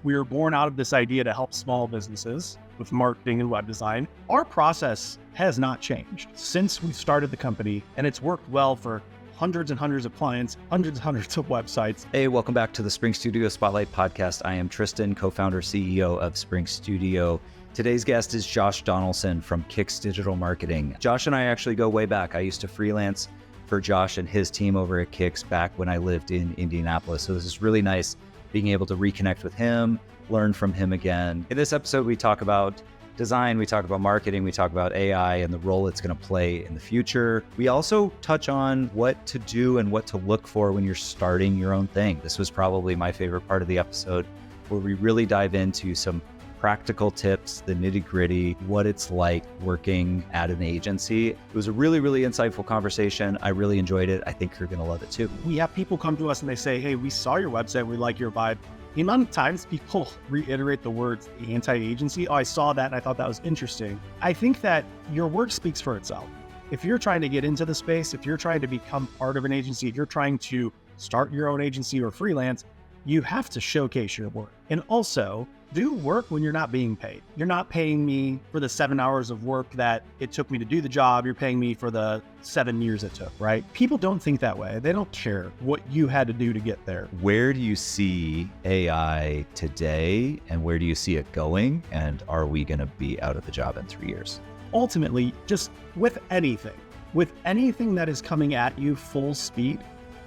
We were born out of this idea to help small businesses with marketing and web design. Our process has not changed since we started the company, and it's worked well for hundreds and hundreds of clients, hundreds and hundreds of websites. Hey, welcome back to the Spring Studio Spotlight Podcast. I am Tristan, co-founder, CEO of Spring Studio. Today's guest is Josh Donelson from Kix Digital Marketing. Josh and I actually go way back. I used to freelance for Josh and his team over at Kix back when I lived in Indianapolis. So this is really nice being able to reconnect with him, learn from him again. In this episode, we talk about design, we talk about marketing, we talk about AI and the role it's going to play in the future. We also touch on what to do and what to look for when you're starting your own thing. This was probably my favorite part of the episode, where we really dive into some practical tips, the nitty-gritty, what it's like working at an agency. It was a really, really insightful conversation. I really enjoyed it. I think you're going to love it too. We have people come to us and they say, hey, we saw your website, we like your vibe. The amount of times people reiterate the words anti-agency, oh, I saw that and I thought that was interesting. I think that your work speaks for itself. If you're trying to get into the space, if you're trying to become part of an agency, if you're trying to start your own agency or freelance, you have to showcase your work. And also, do work when you're not being paid. You're not paying me for the 7 hours of work that it took me to do the job. You're paying me for the 7 years it took, right? People don't think that way. They don't care what you had to do to get there. Where do you see AI today and where do you see it going? And are we going to be out of the job in 3 years? Ultimately, just with anything that is coming at you full speed,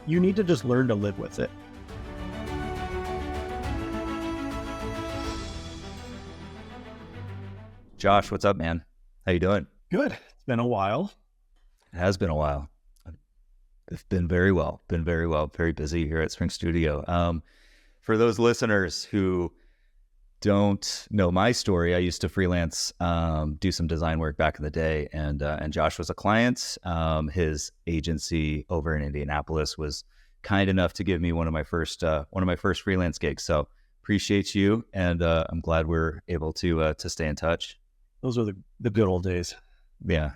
you need to just learn to live with it. Josh, what's up, man? How you doing? Good. It's been a while. It has been a while. It's been very well. Very busy here at Spring Studio. For those listeners who don't know my story, I used to freelance, do some design work back in the day, and Josh was a client. His agency over in Indianapolis was kind enough to give me one of my first freelance gigs. So appreciate you, and I'm glad we're able to stay in touch. Those are the good old days. Yeah,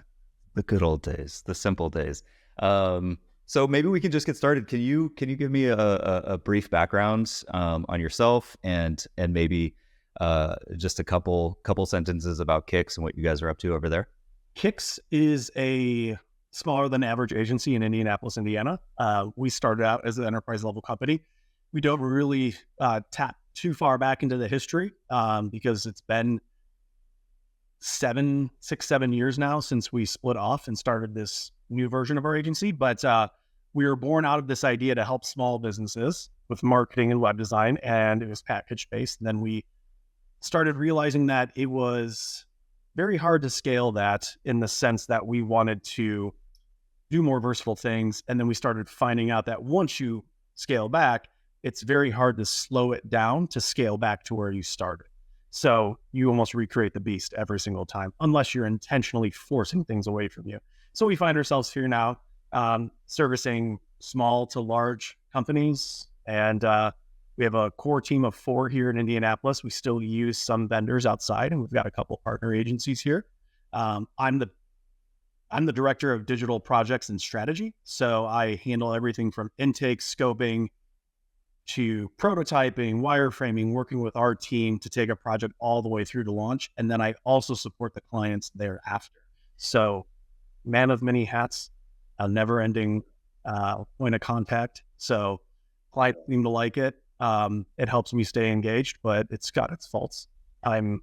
the good old days, the simple days. So maybe we can just get started. Can you give me a brief background on yourself and maybe just a couple sentences about Kix and what you guys are up to over there? Kix is a smaller than average agency in Indianapolis, Indiana. We started out as an enterprise level company. We don't really tap too far back into the history because it's been 7 years now since we split off and started this new version of our agency. But we were born out of this idea to help small businesses with marketing and web design, and it was package based. And then we started realizing that it was very hard to scale that in the sense that we wanted to do more versatile things. And then we started finding out that once you scale back, it's very hard to slow it down to scale back to where you started. So you almost recreate the beast every single time, unless you're intentionally forcing things away from you. So we find ourselves here now servicing small to large companies. And we have a core team of 4 here in Indianapolis. We still use some vendors outside, and we've got a couple partner agencies here. I'm the director of digital projects and strategy. So I handle everything from intake, scoping, to prototyping, wireframing, working with our team to take a project all the way through to launch. And then I also support the clients thereafter. So man of many hats, a never ending point of contact. So clients seem to like it. It helps me stay engaged, but it's got its faults. I'm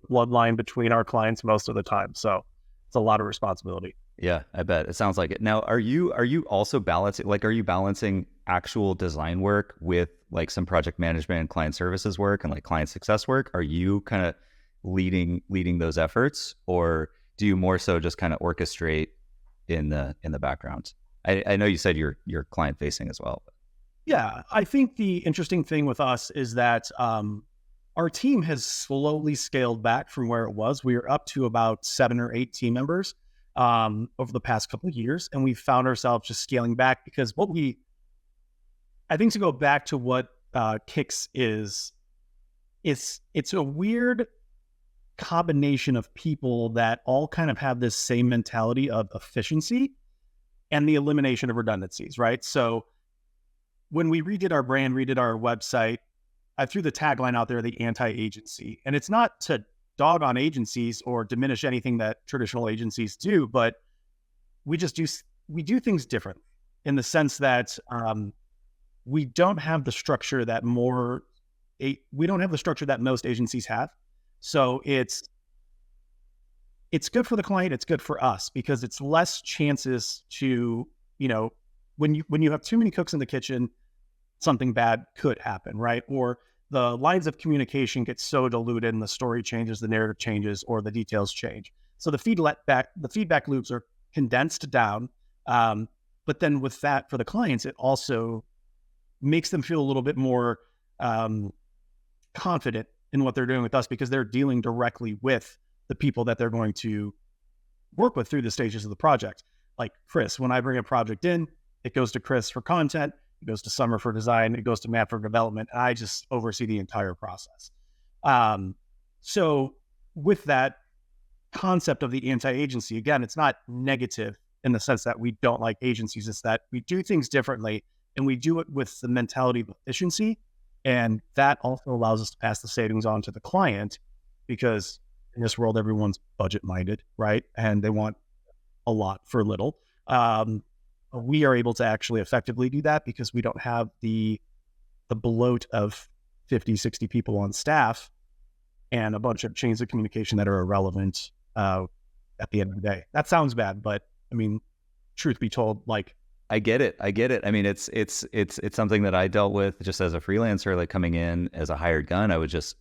bloodline between our clients most of the time. So it's a lot of responsibility. Yeah, I bet. It sounds like it. Now, are you also balancing actual design work with like some project management and client services work and like client success work? Are you kind of leading those efforts, or do you more so just kind of orchestrate in the background? I know you said you're client facing as well. Yeah, I think the interesting thing with us is that our team has slowly scaled back from where it was. We are up to about 7 or 8 team members over the past couple of years, and we found ourselves just scaling back because I think to go back to what Kix is, it's a weird combination of people that all kind of have this same mentality of efficiency and the elimination of redundancies, right? So when we redid our brand, redid our website, I threw the tagline out there, the anti-agency, and it's not to dog on agencies or diminish anything that traditional agencies do, but we do things differently in the sense that we don't have the structure that most agencies have. So it's good for the client, it's good for us because it's less chances to, when you have too many cooks in the kitchen, something bad could happen, right? Or the lines of communication get so diluted and the story changes, the narrative changes, or the details change. So the feedback loops are condensed down. But then with that, for the clients, it also makes them feel a little bit more confident in what they're doing with us because they're dealing directly with the people that they're going to work with through the stages of the project. Like Chris, when I bring a project in, it goes to Chris for content, it goes to Summer for design, it goes to Matt for development. And I just oversee the entire process. So with that concept of the anti-agency, again, it's not negative in the sense that we don't like agencies. It's that we do things differently and we do it with the mentality of efficiency. And that also allows us to pass the savings on to the client because in this world, everyone's budget minded, right? And they want a lot for little. We are able to actually effectively do that because we don't have the bloat of 50, 60 people on staff and a bunch of chains of communication that are irrelevant at the end of the day. That sounds bad, but I mean, truth be told, like, I get it. I mean, it's something that I dealt with just as a freelancer, like coming in as a hired gun. I would just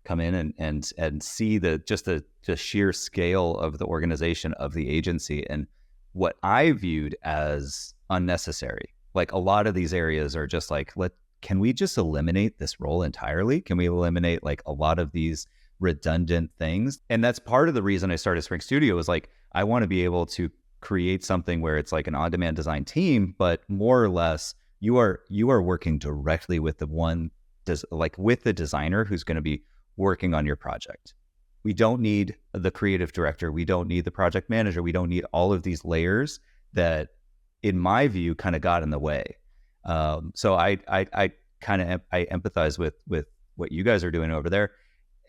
come in and see the sheer scale of the organization of the agency and what I viewed as unnecessary. Like a lot of these areas are just like, can we just eliminate this role entirely? Can we eliminate like a lot of these redundant things? And that's part of the reason I started Spring Studio was like, I want to be able to create something where it's like an on-demand design team, but more or less you are working directly with with the designer who's going to be working on your project. We don't need the creative director. We don't need the project manager. We don't need all of these layers that, in my view, kind of got in the way. So I empathize with what you guys are doing over there.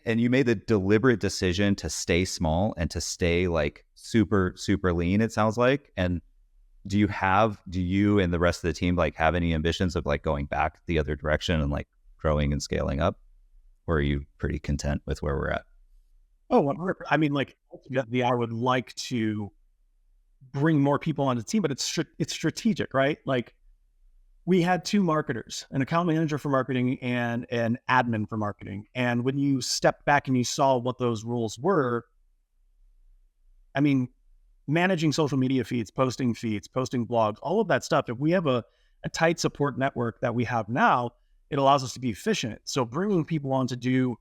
And you made the deliberate decision to stay small and to stay like super, super lean, it sounds like. And do you and the rest of the team like have any ambitions of like going back the other direction and like growing and scaling up? Or are you pretty content with where we're at? Oh, I mean, like, ultimately, I would like to bring more people on the team, but it's strategic, right? Like, we had two marketers, an account manager for marketing and an admin for marketing. And when you stepped back and you saw what those roles were, I mean, managing social media feeds, posting blogs, all of that stuff. If we have a tight support network that we have now, it allows us to be efficient. So bringing people on to do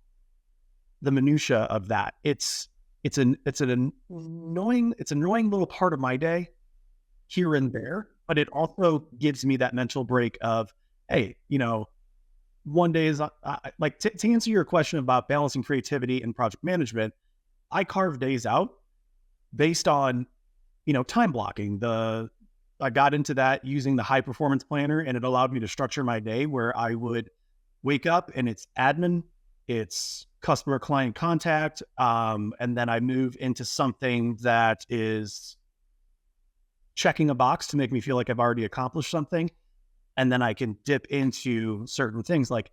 the minutia of that, it's an annoying little part of my day here and there, but it also gives me that mental break of, hey, one day is like to answer your question about balancing creativity and project management. I carve days out based on, time blocking. I got into that using the high performance planner, and it allowed me to structure my day where I would wake up and it's admin, it's customer client contact. And then I move into something that is checking a box to make me feel like I've already accomplished something. And then I can dip into certain things like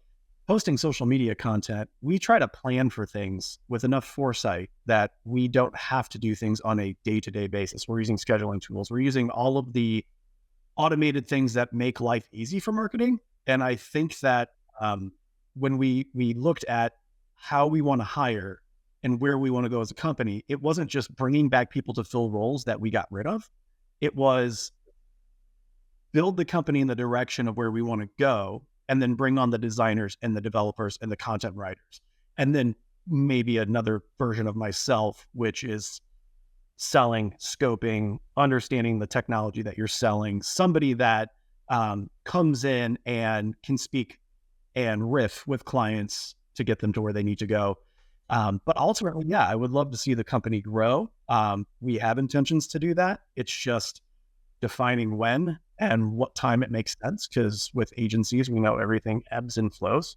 posting social media content. We try to plan for things with enough foresight that we don't have to do things on a day-to-day basis. We're using scheduling tools. We're using all of the automated things that make life easy for marketing. And I think that when we looked at how we want to hire and where we want to go as a company, it wasn't just bringing back people to fill roles that we got rid of. It was build the company in the direction of where we want to go, and then bring on the designers and the developers and the content writers. And then maybe another version of myself, which is selling, scoping, understanding the technology that you're selling, somebody that comes in and can speak and riff with clients to get them to where they need to go. But ultimately, yeah, I would love to see the company grow. We have intentions to do that. It's just defining when and what time it makes sense, because with agencies, we know everything ebbs and flows.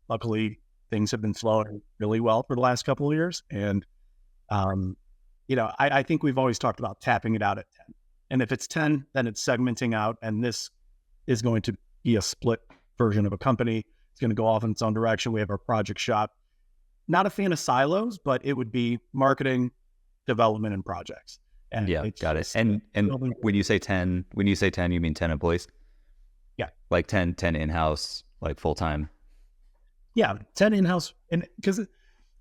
luckily things have been flowing really well for the last couple of years. And, I think we've always talked about tapping it out at 10. And if it's 10, then it's segmenting out. And this is going to be a split version of a company. It's going to go off in its own direction. We have our project shop. Not a fan of silos, but it would be marketing, development, and projects. And yeah, got it. And when you say 10, you mean 10 employees? Yeah. Like 10 in-house, like full-time? Yeah, 10 in-house. And because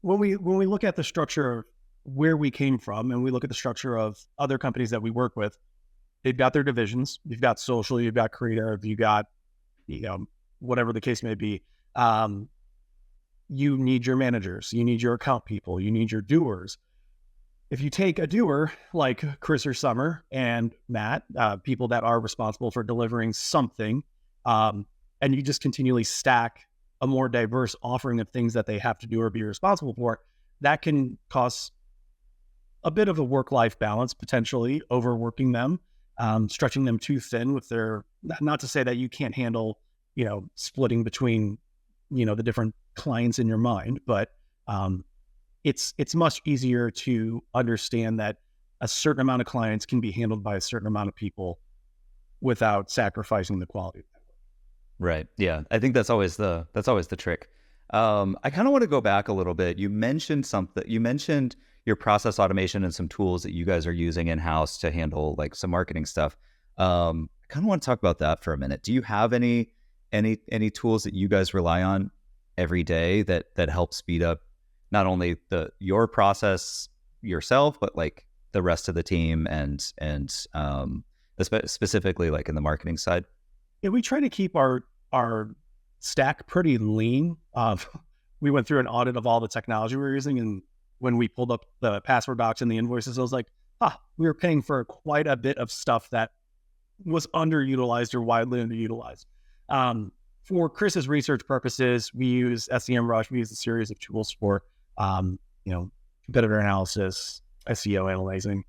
when we look at the structure of where we came from and we look at the structure of other companies that we work with, they've got their divisions. You've got social, you've got creative, you got, whatever the case may be. You need your managers, you need your account people, you need your doers. If you take a doer like Chris or Summer and Matt, people that are responsible for delivering something, and you just continually stack a more diverse offering of things that they have to do or be responsible for, that can cause a bit of a work-life balance, potentially overworking them, stretching them too thin with their, not to say that you can't handle, splitting between, the different clients in your mind, but it's much easier to understand that a certain amount of clients can be handled by a certain amount of people without sacrificing the quality. Right. Yeah. I think that's always the trick. I kind of want to go back a little bit. You mentioned your process automation and some tools that you guys are using in-house to handle like some marketing stuff. I kind of want to talk about that for a minute. Do you have any tools that you guys rely on every day that help speed up not only your process yourself, but like the rest of the team and specifically like in the marketing side? Yeah, we try to keep our stack pretty lean. We went through an audit of all the technology we were using, and when we pulled up the password docs and the invoices, I was like, we were paying for quite a bit of stuff that was underutilized or widely underutilized. For Chris's research purposes, we use SEMrush. We use a series of tools for, competitor analysis, SEO analyzing,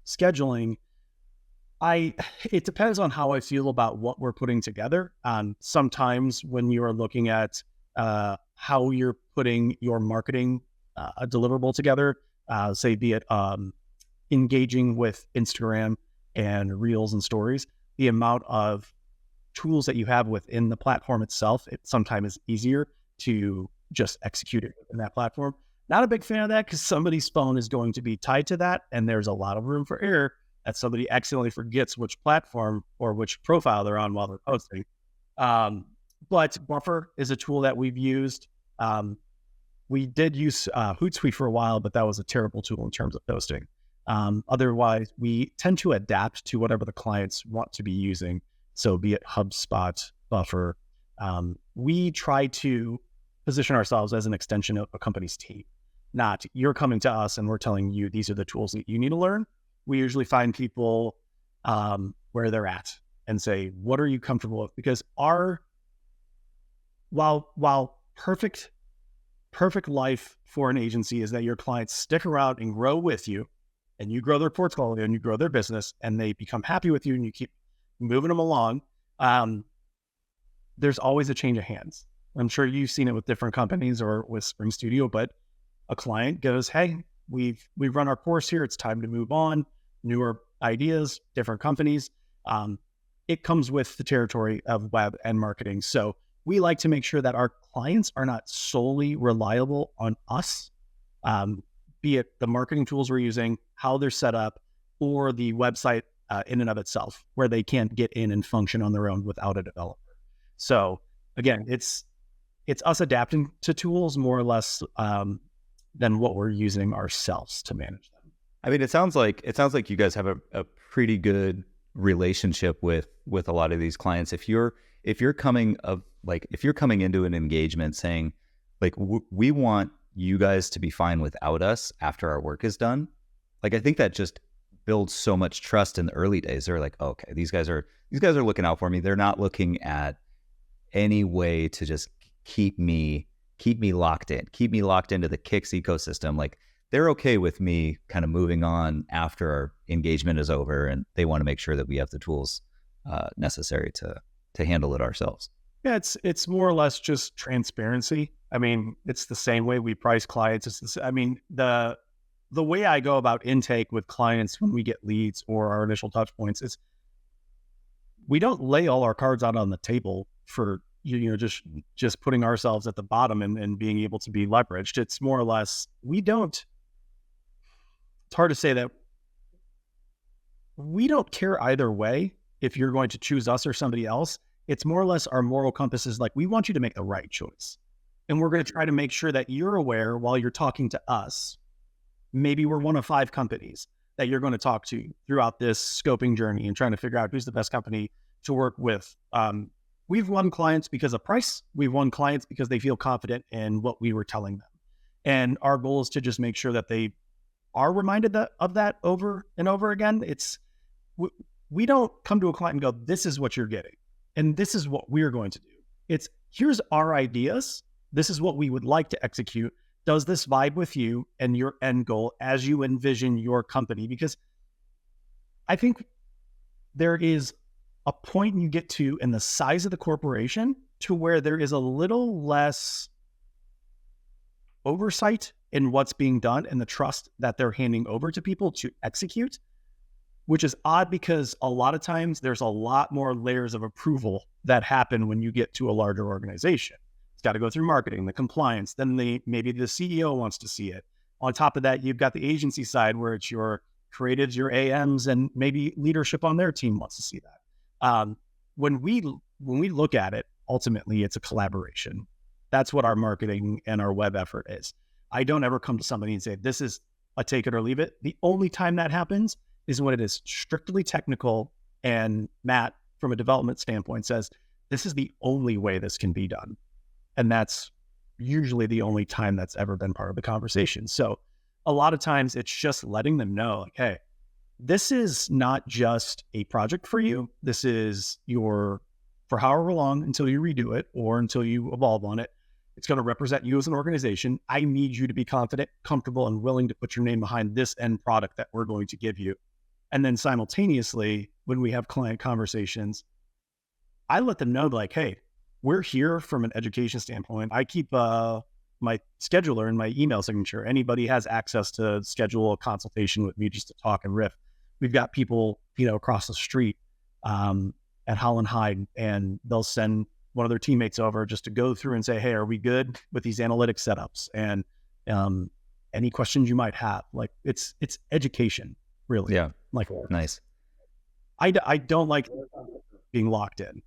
scheduling. It depends on how I feel about what we're putting together. Sometimes when you are looking at how you're putting your marketing a deliverable together, say be it engaging with Instagram and Reels and Stories, the amount of tools that you have within the platform itself, it sometimes is easier to just execute it in that platform. Not a big fan of that because somebody's phone is going to be tied to that, and there's a lot of room for error that somebody accidentally forgets which platform or which profile they're on while they're posting. But Buffer is a tool that we've used. We did use Hootsuite for a while, but that was a terrible tool in terms of posting. Otherwise, we tend to adapt to whatever the clients want to be using. So be it HubSpot, Buffer. We try to position ourselves as an extension of a company's team. Not you're coming to us and we're telling you these are the tools that you need to learn. We usually find people where they're at and say, what are you comfortable with? Because while perfect life for an agency is that your clients stick around and grow with you, and you grow their portfolio and you grow their business and they become happy with you and you keep moving them along, there's always a change of hands. I'm sure you've seen it with different companies or with Spring Studio, but a client goes, hey, we've run our course here. It's time to move on. Newer ideas, different companies. It comes with the territory of web and marketing. So we like to make sure that our clients are not solely reliable on us, be it the marketing tools we're using, how they're set up, or the website in and of itself, where they can't get in and function on their own without a developer. So again, it's us adapting to tools more or less than what we're using ourselves to manage them. I mean, it sounds like you guys have a pretty good relationship with a lot of these clients. If you're coming into an engagement saying like, we want you guys to be fine without us after our work is done, like I think that just builds so much trust in the early days. They're like, oh, okay, these guys are looking out for me. They're not looking at any way to just keep me locked into the Kix ecosystem. Like they're okay with me kind of moving on after our engagement is over, and they want to make sure that we have the tools necessary to handle it ourselves. Yeah, it's more or less just transparency. I mean, it's the same way we price clients. I mean, the way I go about intake with clients when we get leads or our initial touch points is we don't lay all our cards out on the table for just putting ourselves at the bottom and being able to be leveraged. It's more or less it's hard to say that we don't care either way if you're going to choose us or somebody else. It's more or less our moral compass is like, we want you to make the right choice. And we're going to try to make sure that you're aware while you're talking to us. Maybe we're one of 5 companies that you're going to talk to throughout this scoping journey and trying to figure out who's the best company to work with. We've won clients because of price. We've won clients because they feel confident in what we were telling them. And our goal is to just make sure that they are reminded of that over and over again. We don't come to a client and go, this is what you're getting, and this is what we're going to do. It's, here's our ideas. This is what we would like to execute. Does this vibe with you and your end goal as you envision your company? Because I think there is a point you get to in the size of the corporation to where there is a little less oversight in what's being done and the trust that they're handing over to people to execute, which is odd because a lot of times there's a lot more layers of approval that happen when you get to a larger organization. It's got to go through marketing, the compliance, then maybe the CEO wants to see it. On top of that, you've got the agency side where it's your creatives, your AMs, and maybe leadership on their team wants to see that. When we look at it, ultimately, it's a collaboration. That's what our marketing and our web effort is. I don't ever come to somebody and say, this is a take it or leave it. The only time that happens is when it is strictly technical and Matt, from a development standpoint, says, this is the only way this can be done. And that's usually the only time that's ever been part of the conversation. So a lot of times it's just letting them know, like, hey, this is not just a project for you. This is for however long until you redo it or until you evolve on it. It's going to represent you as an organization. I need you to be confident, comfortable, and willing to put your name behind this end product that we're going to give you. And then simultaneously, when we have client conversations, I let them know, like, hey, we're here from an education standpoint. I keep my scheduler in my email signature. Anybody has access to schedule a consultation with me just to talk and riff. We've got people, across the street at Holland Hyde, and they'll send one of their teammates over just to go through and say, hey, are we good with these analytics setups? And any questions you might have. Like, it's education, really. Yeah. Like, nice. I don't like being locked in.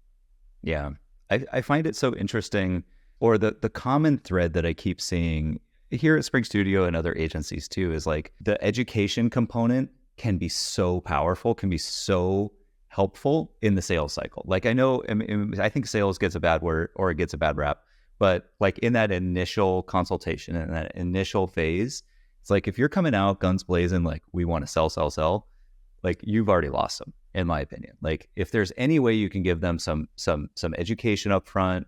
Yeah. I find it so interesting, or the common thread that I keep seeing here at Spring Studio and other agencies too, is like the education component can be so powerful, can be so helpful in the sales cycle. Like, I think sales gets a bad word, or it gets a bad rap, but like in that initial consultation and that initial phase, it's like, if you're coming out guns blazing, like, we want to sell, like, you've already lost them, in my opinion. Like, if there's any way you can give them some education up front,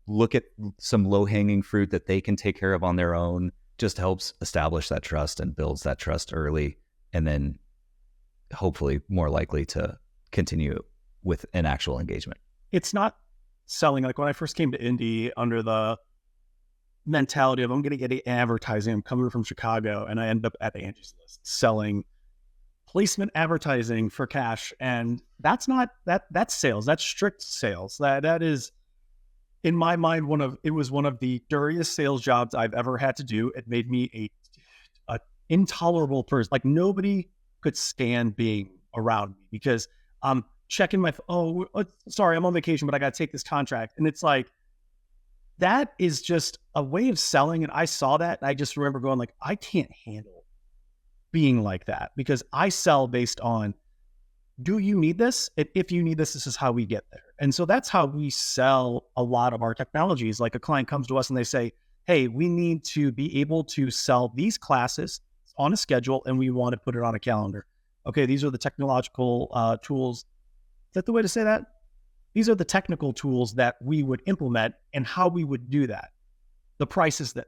look at some low-hanging fruit that they can take care of on their own, just helps establish that trust and builds that trust early, and then hopefully more likely to continue with an actual engagement. It's not selling. Like, when I first came to Indy, under the mentality of, I'm going to get advertising, I'm coming from Chicago, and I end up at Angie's List selling placement advertising for cash. And that's sales. That's strict sales. That is, in my mind, it was one of the dirtiest sales jobs I've ever had to do. It made me a intolerable person. Like, nobody could stand being around me because I'm checking sorry, I'm on vacation, but I got to take this contract. And it's like, that is just a way of selling. And I saw that. And I just remember going, like, I can't handle being like that, because I sell based on, do you need this? And if you need this, this is how we get there. And so that's how we sell a lot of our technologies. Like, a client comes to us and they say, hey, we need to be able to sell these classes on a schedule, and we want to put it on a calendar. Okay, these are the technological tools. Is that the way to say that? These are the technical tools that we would implement and how we would do that. The price is this,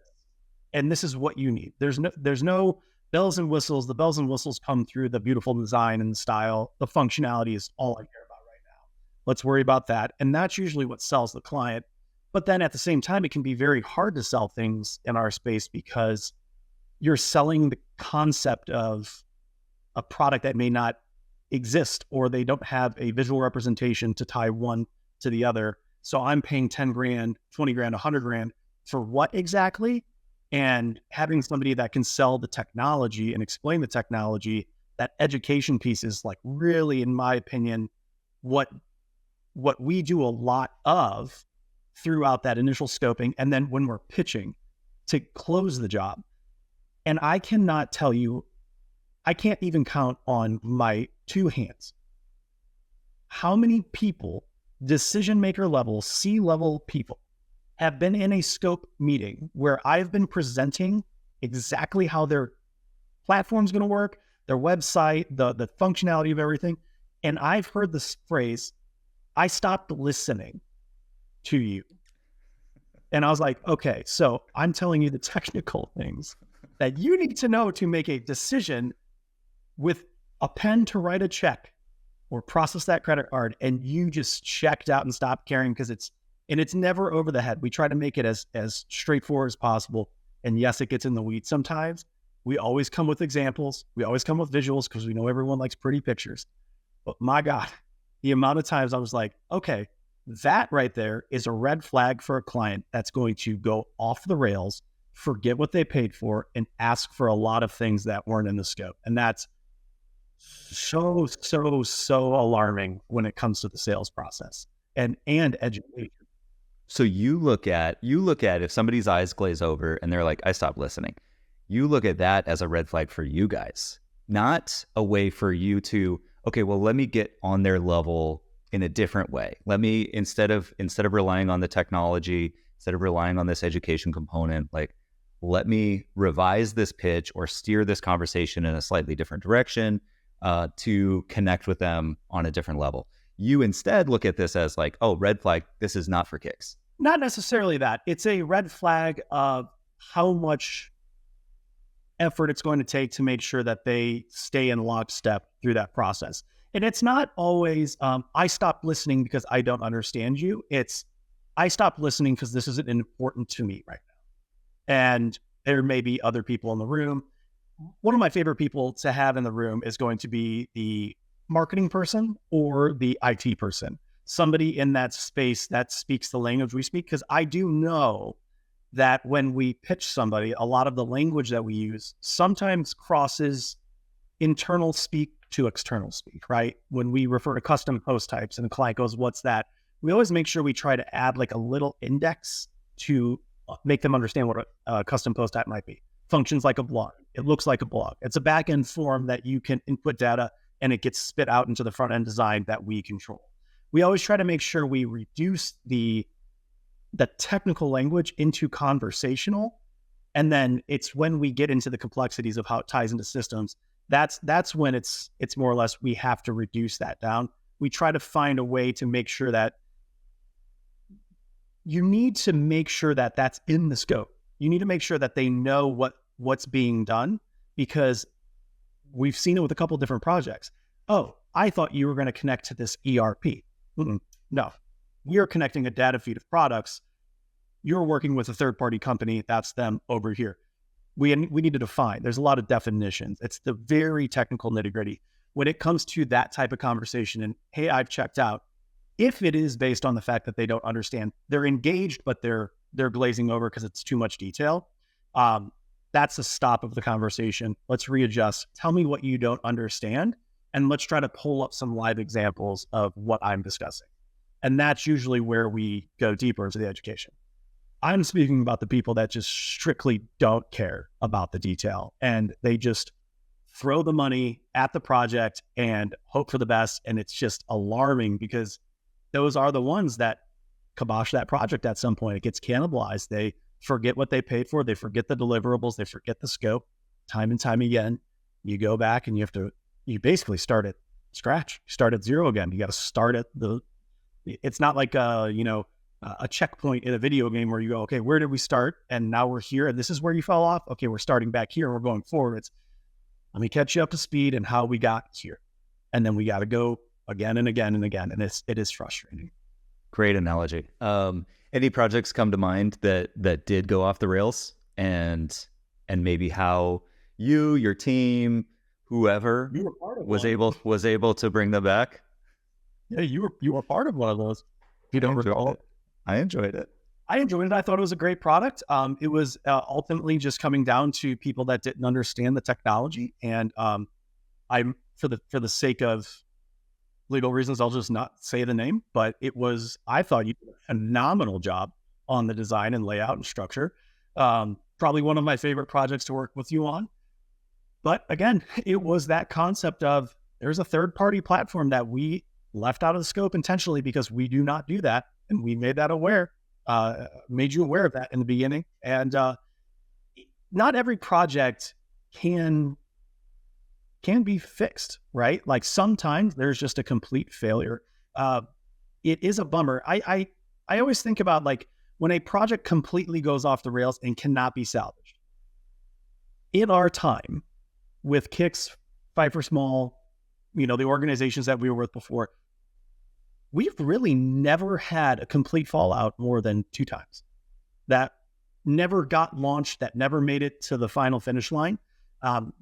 and this is what you need. There's no bells and whistles. The bells and whistles come through the beautiful design and the style. The functionality is all I care about right Let's worry about that. And that's usually what sells the client. But then at the same time, it can be very hard to sell things in our space because you're selling the concept of a product that may not exist, or they don't have a visual representation to tie one to the other. So I'm paying 10 grand, 20 grand, 100 grand for what exactly? And having somebody that can sell the technology and explain the technology, that education piece is like really, in my opinion, what we do a lot of throughout that initial scoping. And then when we're pitching to close the job. And I cannot tell you, I can't even count on my two hands how many people, decision maker level, C-level people, have been in a scope meeting where I've been presenting exactly how their platform's going to work, their website, the functionality of everything. And I've heard this phrase, I stopped listening to you. And I was like, okay, so I'm telling you the technical things that you need to know to make a decision with a pen to write a check or process that credit card, and you just checked out and stopped caring because it's never over the head. We try to make it as straightforward as possible. And yes, it gets in the weeds sometimes. We always come with examples. We always come with visuals because we know everyone likes pretty pictures. But my God, the amount of times I was like, okay, that right there is a red flag for a client that's going to go off the rails, forget what they paid for, and ask for a lot of things that weren't in the scope. And that's so alarming when it comes to the sales process and education. So you look at if somebody's eyes glaze over and they're like, I stopped listening. You look at that as a red flag for you guys, not a way for you to, okay, well, let me get on their level in a different way. Let me, instead of relying on the technology, instead of relying on this education component, like, let me revise this pitch or steer this conversation in a slightly different direction to connect with them on a different level. You instead look at this as like, oh, red flag, this is not for kicks. Not necessarily that. It's a red flag of how much effort it's going to take to make sure that they stay in lockstep through that process. And it's not always, I stopped listening because I don't understand you. It's, I stopped listening because this isn't important to me right now. And there may be other people in the room. One of my favorite people to have in the room is going to be the marketing person or the IT person, somebody in that space that speaks the language we speak. Because I do know that when we pitch somebody, a lot of the language that we use sometimes crosses internal speak to external speak, right? When we refer to custom post types and the client goes, what's that? We always make sure we try to add like a little index to make them understand what a custom post type might be. Functions like a blog. It looks like a blog. It's a back-end form that you can input data and it gets spit out into the front-end design that we control. We always try to make sure we reduce the technical language into conversational. And then it's when we get into the complexities of how it ties into systems, that's when it's more or less we have to reduce that down. We try to find a way to make sure that you need to make sure that that's in the scope. You need to make sure that they know what's being done, because we've seen it with a couple of different projects. Oh, I thought you were going to connect to this ERP. No, we are connecting a data feed of products. You're working with a third-party company. That's them over here. We need to define. There's a lot of definitions. It's the very technical nitty-gritty. When it comes to that type of conversation and, hey, I've checked out, if it is based on the fact that they don't understand, they're engaged, but they're glazing over because it's too much detail, that's a stop of the conversation. Let's readjust. Tell me what you don't understand, and let's try to pull up some live examples of what I'm discussing. And that's usually where we go deeper into the education. I'm speaking about the people that just strictly don't care about the detail, and they just throw the money at the project and hope for the best. And it's just alarming because those are the ones that kibosh that project at some point. It gets cannibalized. They forget what they paid for. They forget the deliverables. They forget the scope. Time and time again, you go back and you basically start at scratch. You start at zero again. You got to start at it's not like a checkpoint in a video game where you go, okay, where did we start? And now we're here and this is where you fell off. Okay, we're starting back here and we're going forward. It's, let me catch you up to speed and how we got here. And then we got to go again and again and again. And it is frustrating. Great analogy. Any projects come to mind that did go off the rails, and maybe how you, your team, whoever was able to bring them back? Yeah, you were part of one of those. If you don't recall. I enjoyed it. I thought it was a great product. It was ultimately just coming down to people that didn't understand the technology. And I'm for the sake of legal reasons, I'll just not say the name. But I thought you did a phenomenal job on the design and layout and structure. Probably one of my favorite projects to work with you on. But again, it was that concept of there's a third-party platform that we left out of the scope intentionally because we do not do that. And we made that made you aware of that in the beginning. And not every project can be fixed, right? Like sometimes there's just a complete failure. It is a bummer. I always think about like when a project completely goes off the rails and cannot be salvaged. In our time with Kix, Fight for Small, the organizations that we were with before, we've really never had a complete fallout more than 2 times. That never got launched, that never made it to the final finish line.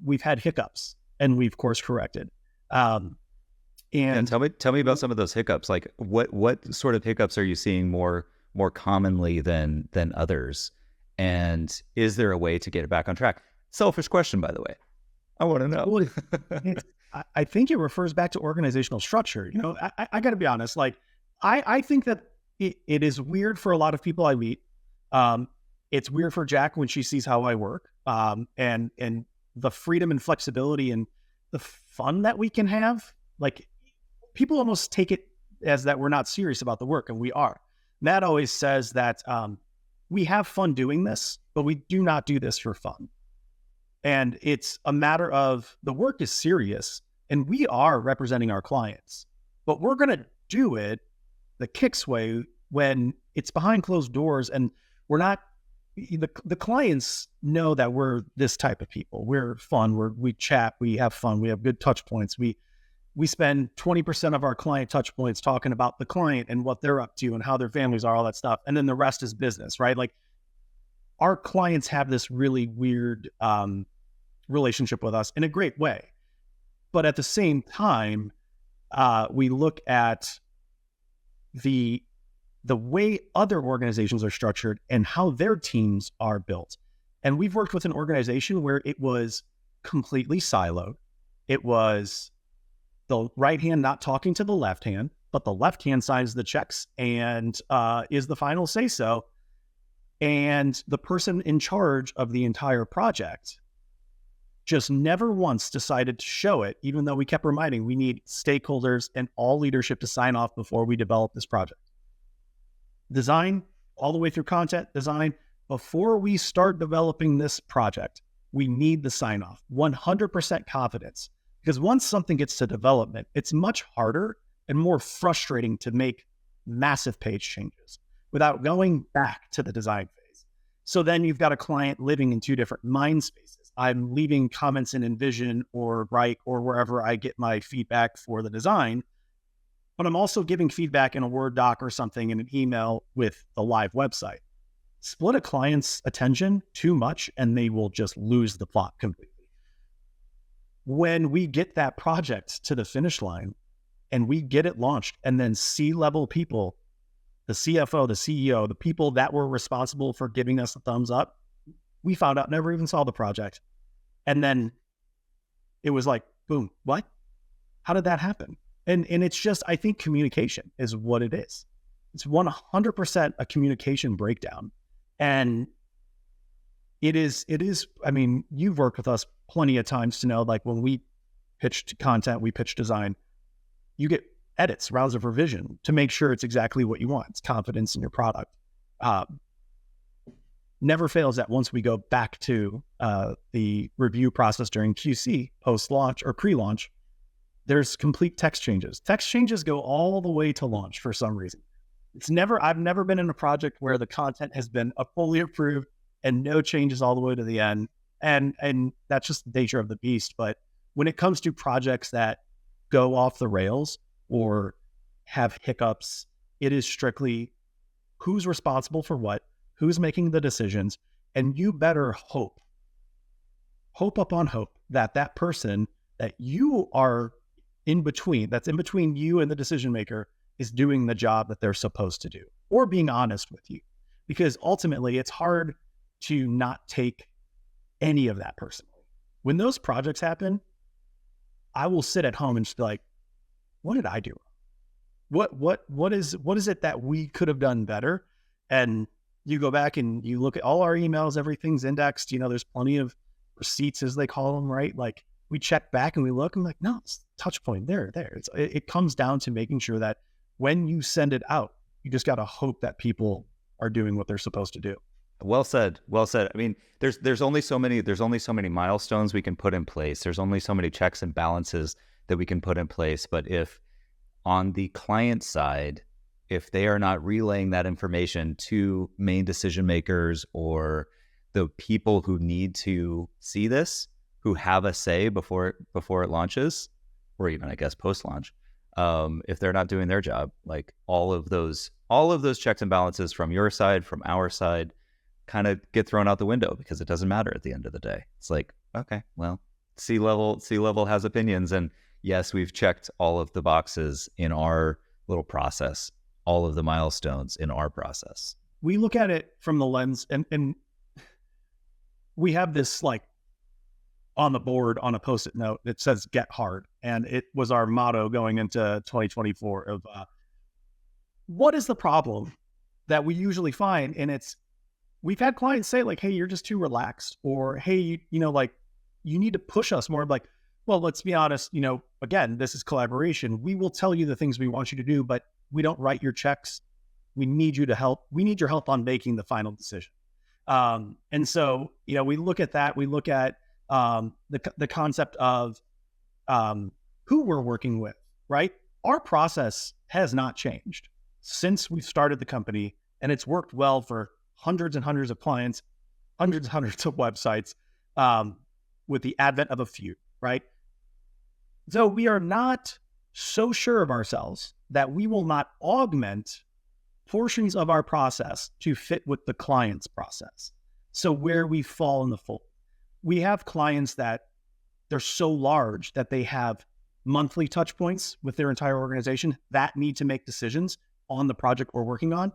We've had hiccups, and we've course corrected. And tell me about some of those hiccups. Like what sort of hiccups are you seeing more commonly than others? And is there a way to get it back on track? Selfish question, by the way. I want to know. I think it refers back to organizational structure. I got to be honest. Like, I think that it is weird for a lot of people I meet. It's weird for Jack when she sees how I work, and the freedom and flexibility and the fun that we can have. Like, people almost take it as that we're not serious about the work, and we are. Matt always says that we have fun doing this, but we do not do this for fun. And it's a matter of the work is serious and we are representing our clients, but we're going to do it the Kix way when it's behind closed doors and we're not, the clients know that we're this type of people. We're fun. We chat, we have fun. We have good touch points. We spend 20% of our client touch points talking about the client and what they're up to and how their families are, all that stuff. And then the rest is business, right? Like, our clients have this really weird relationship with us in a great way. But at the same time, we look at the way other organizations are structured and how their teams are built. And we've worked with an organization where it was completely siloed. It was the right hand not talking to the left hand, but the left hand signs the checks and is the final say so. And the person in charge of the entire project just never once decided to show it, even though we kept reminding we need stakeholders and all leadership to sign off before we develop this project. Design, all the way through content design, before we start developing this project, we need the sign off, 100% confidence. Because once something gets to development, it's much harder and more frustrating to make massive page changes without going back to the design phase. So then you've got a client living in 2 different mind spaces. I'm leaving comments in InVision or Write or wherever I get my feedback for the design, but I'm also giving feedback in a Word doc or something in an email with the live website. Split a client's attention too much and they will just lose the plot completely. When we get that project to the finish line and we get it launched, and then C-level people, the CFO, the CEO, the people that were responsible for giving us the thumbs up, we found out never even saw the project. And then it was like, boom, what? How did that happen? And it's just, I think communication is what it is. It's 100% a communication breakdown. And it is, I mean, you've worked with us plenty of times to know, like when we pitched content, we pitch design, you get edits, rounds of revision to make sure it's exactly what you want. It's confidence in your product. Never fails that once we go back to the review process during QC, post-launch or pre-launch, there's complete text changes. Text changes go all the way to launch for some reason. I've never been in a project where the content has been fully approved and no changes all the way to the end. And that's just the nature of the beast. But when it comes to projects that go off the rails, or have hiccups. It is strictly who's responsible for what, who's making the decisions, and you better hope upon hope that that person that you are in between, that's in between you and the decision maker, is doing the job that they're supposed to do or being honest with you. Because ultimately, it's hard to not take any of that personally. When those projects happen, I will sit at home and just be like, what did I do? What is it that we could have done better? And you go back and you look at all our emails, everything's indexed, there's plenty of receipts, as they call them, right? Like, we check back and we look and like, no, it's touch point there. It comes down to making sure that when you send it out, you just got to hope that people are doing what they're supposed to do. Well said. Well said. I mean, there's only so many milestones we can put in place. There's only so many checks and balances that we can put in place. But if on the client side, if they are not relaying that information to main decision makers or the people who need to see this, who have a say before it launches, or even I guess post-launch, if they're not doing their job, like all of those checks and balances from your side, from our side, kind of get thrown out the window because it doesn't matter at the end of the day. It's like, okay, well, C-level has opinions, and yes, we've checked all of the boxes in our little process, all of the milestones in our process. We look at it from the lens, and we have this like on the board on a Post-it note that says "Get Hard," and it was our motto going into 2024 of what is the problem that we usually find, and we've had clients say like, "Hey, you're just too relaxed," or "Hey, like you need to push us more." Like, well, let's be honest. Again, this is collaboration. We will tell you the things we want you to do, but we don't write your checks. We need you to help. We need your help on making the final decision. And so, we look at that. We look at the concept of who we're working with, right? Our process has not changed since we started the company, and it's worked well for hundreds and hundreds of clients, hundreds and hundreds of websites, with the advent of a few, right? So we are not so sure of ourselves that we will not augment portions of our process to fit with the client's process. So where we fall in the fold, we have clients that they're so large that they have monthly touch points with their entire organization that need to make decisions on the project we're working on.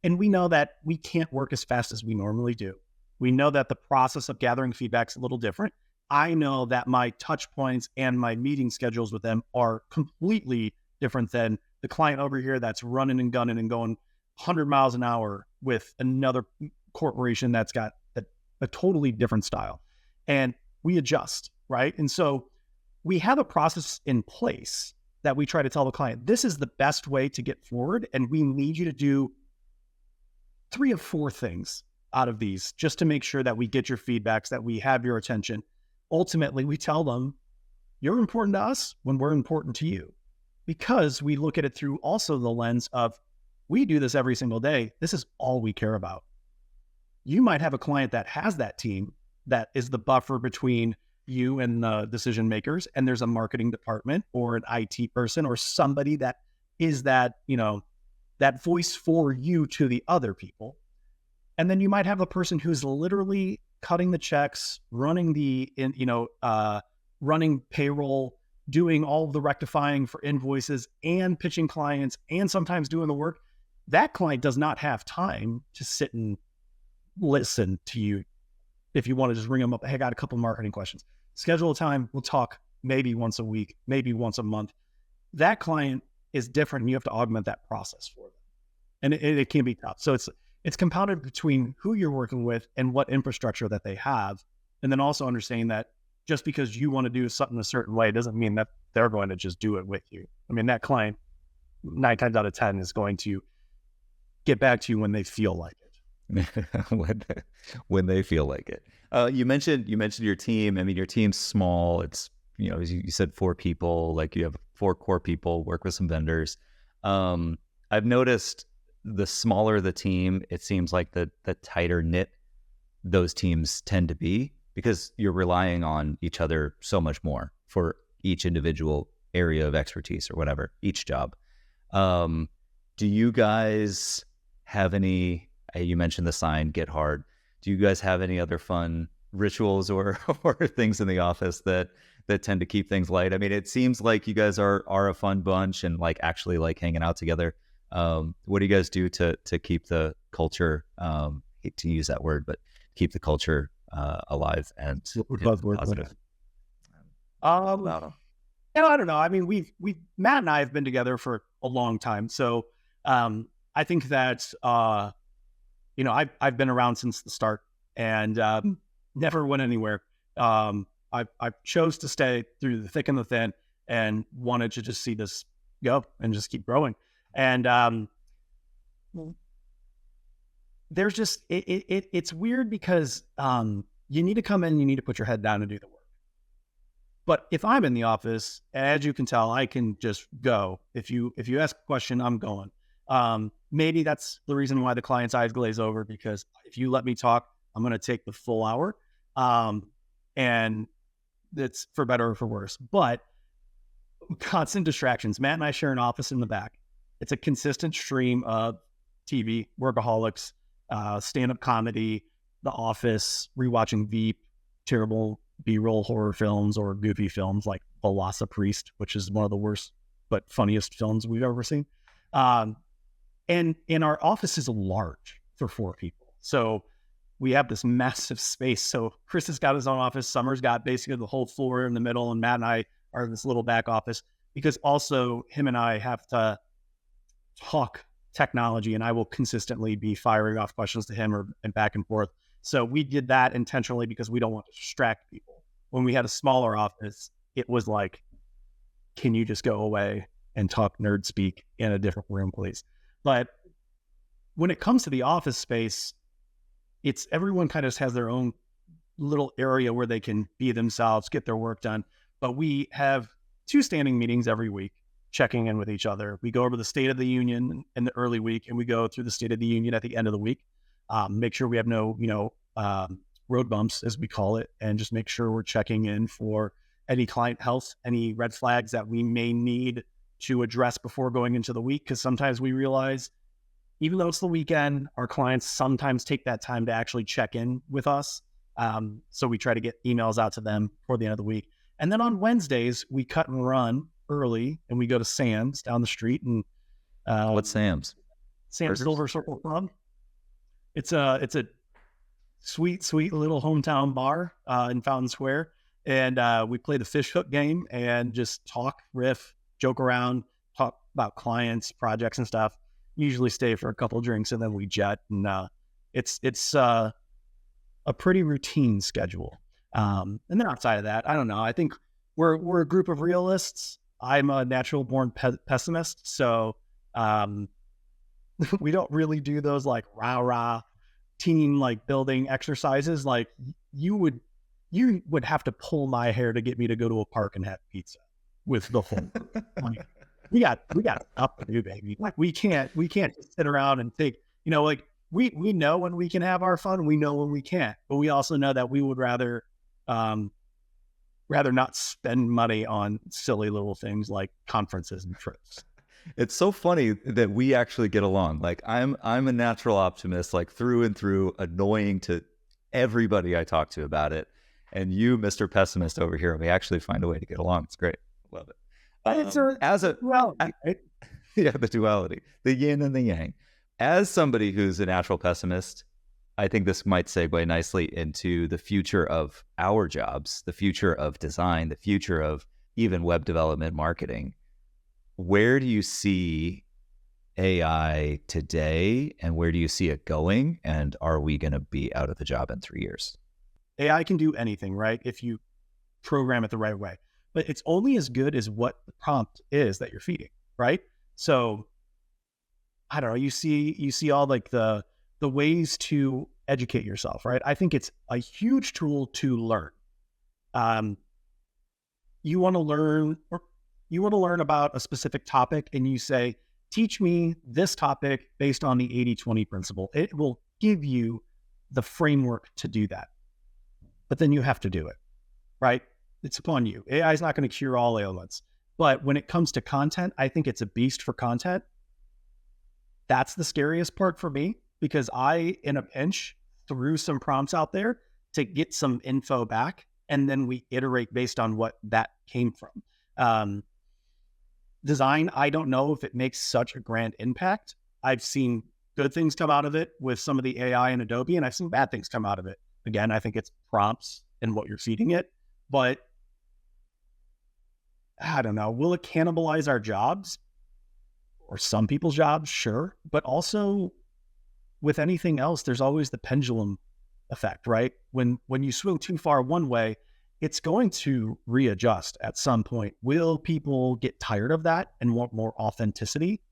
And we know that we can't work as fast as we normally do. We know that the process of gathering feedback is a little different. I know that my touch points and my meeting schedules with them are completely different than the client over here that's running and gunning and going 100 miles an hour with another corporation that's got a totally different style. And we adjust, right? And so we have a process in place that we try to tell the client, this is the best way to get forward, and we need you to do 3 or 4 things out of these just to make sure that we get your feedbacks, that we have your attention. Ultimately, we tell them, you're important to us when we're important to you, because we look at it through also the lens of, we do this every single day. This is all we care about. You might have a client that has that team that is the buffer between you and the decision makers, and there's a marketing department or an IT person or somebody that is that, that voice for you to the other people. And then you might have a person who's literally cutting the checks, running running payroll, doing all of the rectifying for invoices and pitching clients and sometimes doing the work. That client does not have time to sit and listen to you. If you want to just ring them up, hey, I got a couple of marketing questions. Schedule a time. We'll talk maybe once a week, maybe once a month. That client is different, and you have to augment that process for them. And it can be tough. So it's compounded between who you're working with and what infrastructure that they have. And then also understanding that just because you want to do something a certain way doesn't mean that they're going to just do it with you. I mean, that client 9 times out of 10 is going to get back to you when they feel like it. when they feel like it. You mentioned your team. I mean, your team's small. It's, as you said, 4 people, like you have 4 core people, work with some vendors. I've noticed the smaller the team, it seems like the tighter knit those teams tend to be, because you're relying on each other so much more for each individual area of expertise or whatever, each job. Do you guys have any, you mentioned the sign, get hard. Do you guys have any other fun rituals or things in the office that tend to keep things light? I mean, it seems like you guys are a fun bunch and like actually like hanging out together. What do you guys do to keep the culture, hate to use that word, but keep the culture alive and positive? I don't know. I mean, Matt and I have been together for a long time. So I think that, I've been around since the start and never went anywhere. I chose to stay through the thick and the thin and wanted to just see this go and just keep growing. And there's just, it's weird because you need to come in, you need to put your head down and do the work. But if I'm in the office, as you can tell, I can just go. If you ask a question, I'm going. Maybe that's the reason why the client's eyes glaze over, because if you let me talk, I'm going to take the full hour. And it's for better or for worse. But constant distractions. Matt and I share an office in the back. It's a consistent stream of TV, workaholics, stand-up comedy, The Office, rewatching Veep, terrible B-roll horror films or goofy films like Balasa Priest, which is one of the worst but funniest films we've ever seen. And our office is large for 4 people. So we have this massive space. So Chris has got his own office. Summer's got basically the whole floor in the middle, and Matt and I are in this little back office, because also him and I have to talk technology, and I will consistently be firing off questions to him and back and forth. So we did that intentionally because we don't want to distract people. When we had a smaller office, it was like, can you just go away and talk nerd speak in a different room, please? But when it comes to the office space, it's everyone kind of has their own little area where they can be themselves, get their work done. But we have 2 standing meetings every week, checking in with each other. We go over the State of the Union in the early week, and we go through the State of the Union at the end of the week. Make sure we have no, road bumps, as we call it, and just make sure we're checking in for any client health, any red flags that we may need to address before going into the week. Because sometimes we realize, even though it's the weekend, our clients sometimes take that time to actually check in with us. So we try to get emails out to them before the end of the week. And then on Wednesdays, we cut and run early, and we go to Sam's down the street. And what's Sam's? Sam's Silver Circle Club. It's a sweet little hometown bar in Fountain Square, and we play the fish hook game and just talk, riff, joke around, talk about clients, projects, and stuff. Usually stay for a couple of drinks, and then we jet. And it's a pretty routine schedule. And then outside of that, I don't know. I think we're a group of realists. I'm a natural born pessimist, so we don't really do those like rah team like building exercises. Like you would have to pull my hair to get me to go to a park and have pizza with the whole. Like, we got stuff to do, baby. Like we can't just sit around and think. Like we know when we can have our fun. We know when we can't, but we also know that we would rather not spend money on silly little things like conferences and trips. It's so funny that we actually get along. Like I'm a natural optimist, like through and through, annoying to everybody I talk to about it. And you, Mr. Pessimist over here, we actually find a way to get along. It's great. Love it. The duality, the yin and the yang. As somebody who's a natural pessimist, I think this might segue nicely into the future of our jobs, the future of design, the future of even web development, marketing. Where do you see AI today, and where do you see it going? And are we going to be out of the job in 3 years? AI can do anything, right? If you program it the right way, but it's only as good as what the prompt is that you're feeding, right? So I don't know, you see all like the ways to educate yourself, right? I think it's a huge tool to learn. You want to learn about a specific topic, and you say, teach me this topic based on the 80-20 principle. It will give you the framework to do that. But then you have to do it, right? It's upon you. AI is not going to cure all ailments, But when it comes to content, I think it's a beast for content. That's the scariest part for me, because I, in a pinch, threw some prompts out there to get some info back, and then we iterate based on what that came from. Design, I don't know if it makes such a grand impact. I've seen good things come out of it with some of the AI and Adobe, and I've seen bad things come out of it. Again, I think it's prompts and what you're feeding it, but I don't know. Will it cannibalize our jobs or some people's jobs? Sure. But also with anything else, there's always the pendulum effect, right? When you swing too far one way, it's going to readjust at some point. Will people get tired of that and want more authenticity?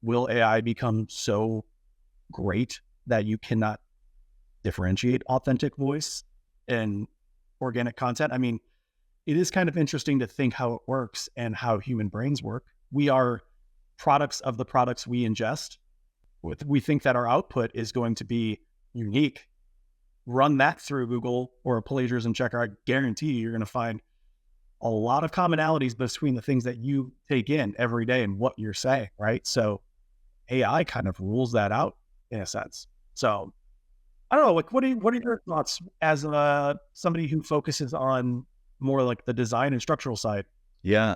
Will AI become so great that you cannot differentiate authentic voice and organic content? I mean, it is kind of interesting to think how it works and how human brains work. We are products of the products we ingest. We think that our output is going to be unique. Run that through Google or a plagiarism checker. I guarantee you're going to find a lot of commonalities between the things that you take in every day and what you're saying, right? So AI kind of rules that out in a sense. So I don't know, like, what are your thoughts as somebody who focuses on more like the design and structural side? Yeah.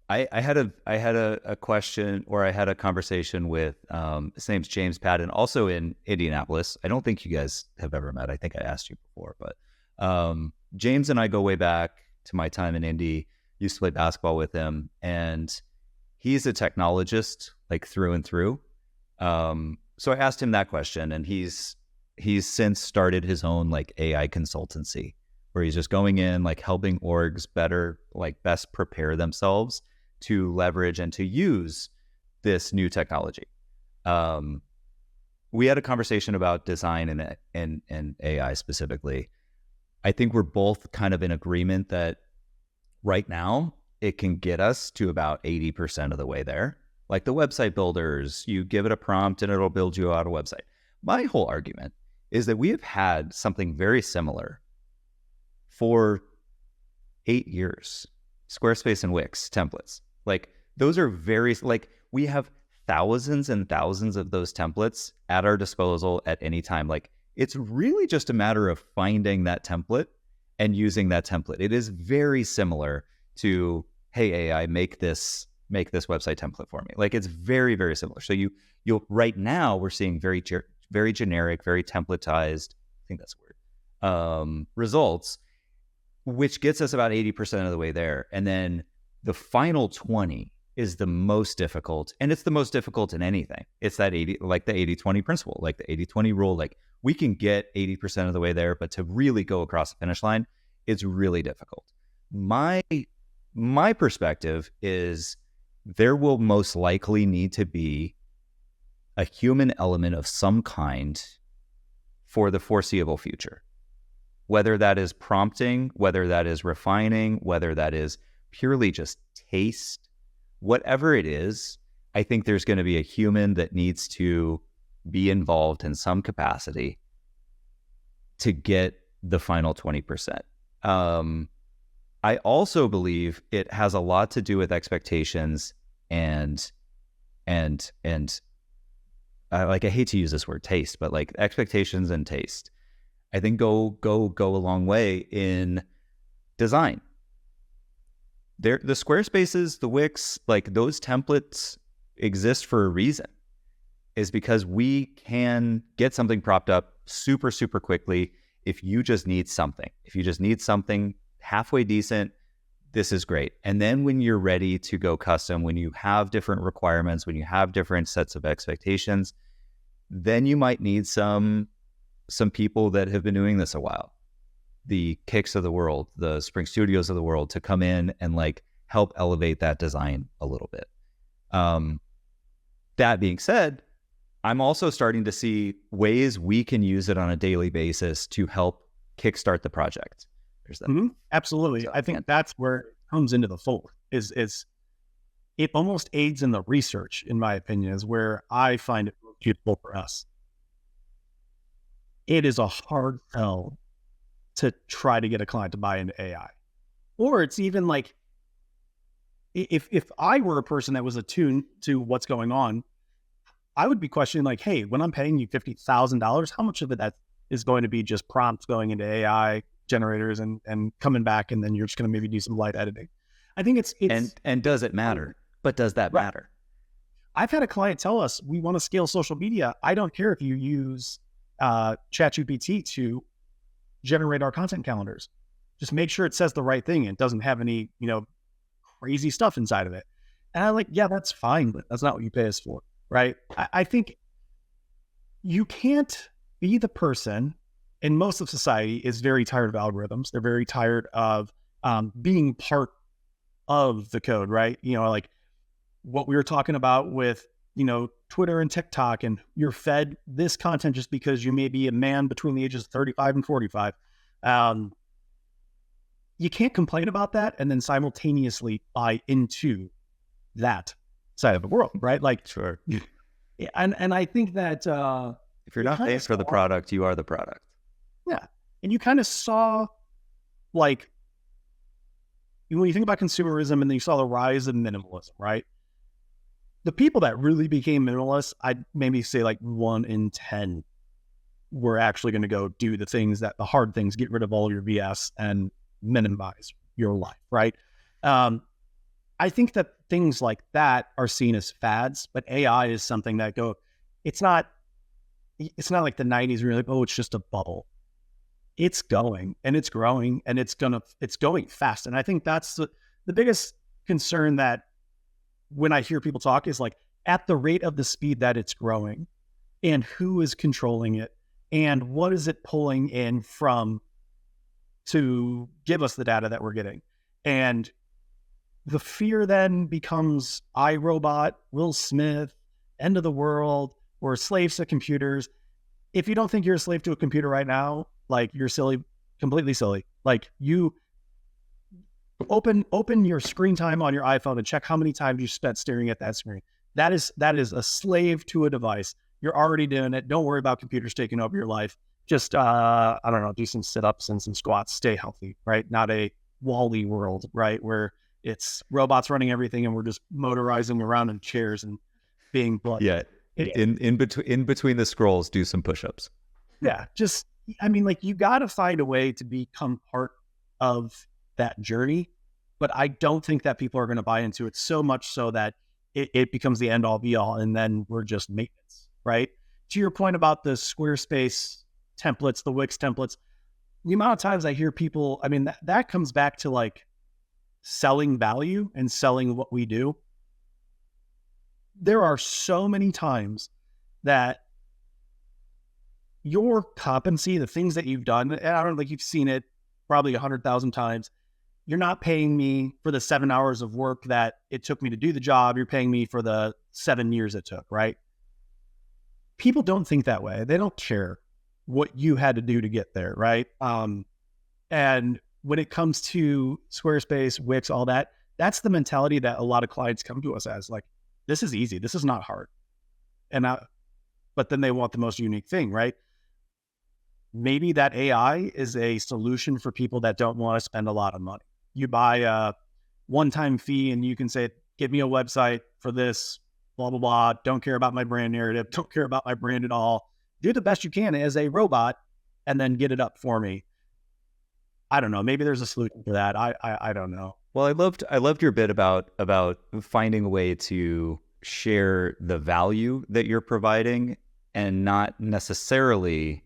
I had a question, or I had a conversation with, his name's James Patton, also in Indianapolis. I don't think you guys have ever met. I think I asked you before, but James and I go way back to my time in Indy. Used to play basketball with him, and he's a technologist, like through and through. So I asked him that question, and he's since started his own like AI consultancy, where he's just going in, like helping orgs better, like best prepare themselves to leverage and to use this new technology. We had a conversation about design and AI specifically. I think we're both kind of in agreement that right now it can get us to about 80% of the way there. Like the website builders, you give it a prompt and it'll build you out a website. My whole argument is that we have had something very similar for 8 years. Squarespace and Wix templates. Like those are very, like we have thousands and thousands of those templates at our disposal at any time. Like it's really just a matter of finding that template and using that template. It is very similar to, hey, AI, make this website template for me. Like it's very, very similar. So you'll right now we're seeing very generic, very templatized, I think that's a word, results, which gets us about 80% of the way there. And then the final 20 is the most difficult. And it's the most difficult in anything. It's that 80, like the 80-20 principle, like the 80-20 rule. Like we can get 80% of the way there, but to really go across the finish line, it's really difficult. My perspective is there will most likely need to be a human element of some kind for the foreseeable future. Whether that is prompting, whether that is refining, whether that is purely just taste, whatever it is, I think there's going to be a human that needs to be involved in some capacity to get the final 20%. I also believe it has a lot to do with expectations and like, I hate to use this word taste, but like expectations and taste, I think go a long way in design. The Squarespaces, the Wix, like those templates exist for a reason, is because we can get something propped up super, super quickly. If you just need something halfway decent, this is great. And then when you're ready to go custom, when you have different requirements, when you have different sets of expectations, then you might need some people that have been doing this a while. The Kicks of the world, the Spring Studios of the world, to come in and like help elevate that design a little bit. That being said, I'm also starting to see ways we can use it on a daily basis to help kickstart the project. There's that. Mm-hmm. Absolutely. So, I think that's where it comes into the fold is it almost aids in the research, in my opinion, is where I find it useful for us. It is a hard sell to try to get a client to buy into AI. Or it's even like if I were a person that was attuned to what's going on, I would be questioning like, hey, when I'm paying you $50,000, how much of it that is going to be just prompts going into AI generators and coming back, and then you're just going to maybe do some light editing. I think it's and does it matter? But does that matter? I've had a client tell us, we want to scale social media. I don't care if you use ChatGPT to generate our content calendars. Just make sure it says the right thing and doesn't have any, crazy stuff inside of it. And I'm like, yeah, that's fine, but that's not what you pay us for, right? I think you can't be the person, and most of society is very tired of algorithms. They're very tired of being part of the code, right? Like what we were talking about with, Twitter and TikTok, and you're fed this content just because you may be a man between the ages of 35 and 45. You can't complain about that and then simultaneously buy into that side of the world, right? Like, sure. And I think that if you're not paying for the product, you are the product. Yeah. And you kind of saw, like, when you think about consumerism and then you saw the rise of minimalism, right? The people that really became minimalists, I'd maybe say like 1 in 10 were actually going to go do the hard things, get rid of all your BS and minimize your life, right? I think that things like that are seen as fads, but AI is something that it's not like the 90s where you're like, oh, it's just a bubble. It's going and it's growing and it's going fast. And I think that's the biggest concern that when I hear people talk is like, at the rate of the speed that it's growing, and who is controlling it, and what is it pulling in from to give us the data that we're getting. And the fear then becomes iRobot, Will Smith, end of the world, or slaves to computers. If you don't think you're a slave to a computer right now, like, you're silly, completely silly. Like, you open your screen time on your iPhone and check how many times you spent staring at that screen. That is a slave to a device. You're already doing it. Don't worry about computers taking over your life. Just, I don't know, do some sit-ups and some squats, stay healthy, right? Not a Wall-E world, right? Where it's robots running everything and we're just motorizing around in chairs and being bloody. Yeah. In between the scrolls, do some push-ups. Yeah. Like, you got to find a way to become part of that journey, but I don't think that people are going to buy into it so much so that it becomes the end all be all. And then we're just maintenance, right? To your point about the Squarespace templates, the Wix templates, the amount of times I hear people, that comes back to like selling value and selling what we do. There are so many times that your competency, the things that you've done, and I don't know, like, you've seen it probably 100,000 times. You're not paying me for the 7 hours of work that it took me to do the job. You're paying me for the 7 years it took, right? People don't think that way. They don't care what you had to do to get there, right? And when it comes to Squarespace, Wix, all that, that's the mentality that a lot of clients come to us as, like, this is easy. This is not hard. But then they want the most unique thing, right? Maybe that AI is a solution for people that don't want to spend a lot of money. You buy a one-time fee and you can say, give me a website for this, blah, blah, blah. Don't care about my brand narrative. Don't care about my brand at all. Do the best you can as a robot and then get it up for me. I don't know. Maybe there's a solution for that. I don't know. Well, I loved your bit about finding a way to share the value that you're providing and not necessarily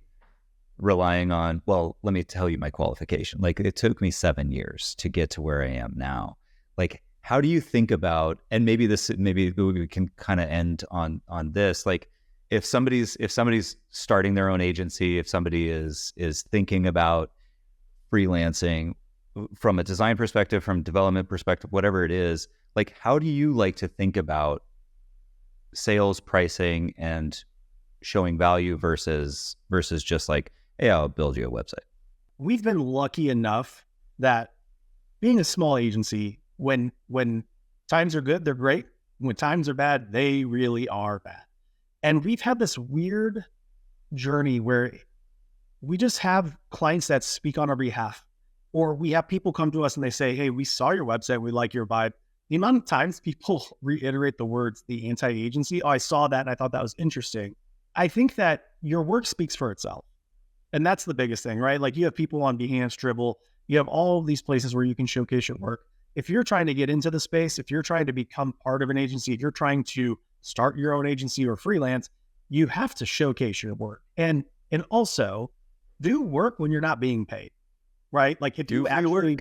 relying on, well, let me tell you my qualification. Like, it took me 7 years to get to where I am now. Like, how do you think about, and maybe we can kind of end on this, like, if somebody's starting their own agency, if somebody is thinking about freelancing from a design perspective, from development perspective, whatever it is, like, how do you like to think about sales, pricing, and showing value versus just like, hey, I'll build you a website? We've been lucky enough that being a small agency, when times are good, they're great. When times are bad, they really are bad. And we've had this weird journey where we just have clients that speak on our behalf, or we have people come to us and they say, hey, we saw your website. We like your vibe. the amount of times people reiterate the words, the anti-agency, oh, I saw that and I thought that was interesting. I think that your work speaks for itself. And that's the biggest thing, right? Like you have people on Behance, Dribble, you have all of these places where you can showcase your work. If you're trying to get into the space, if you're trying to become part of an agency, if you're trying to start your own agency or freelance, you have to showcase your work. And also do work when you're not being paid, right? Like if you actually,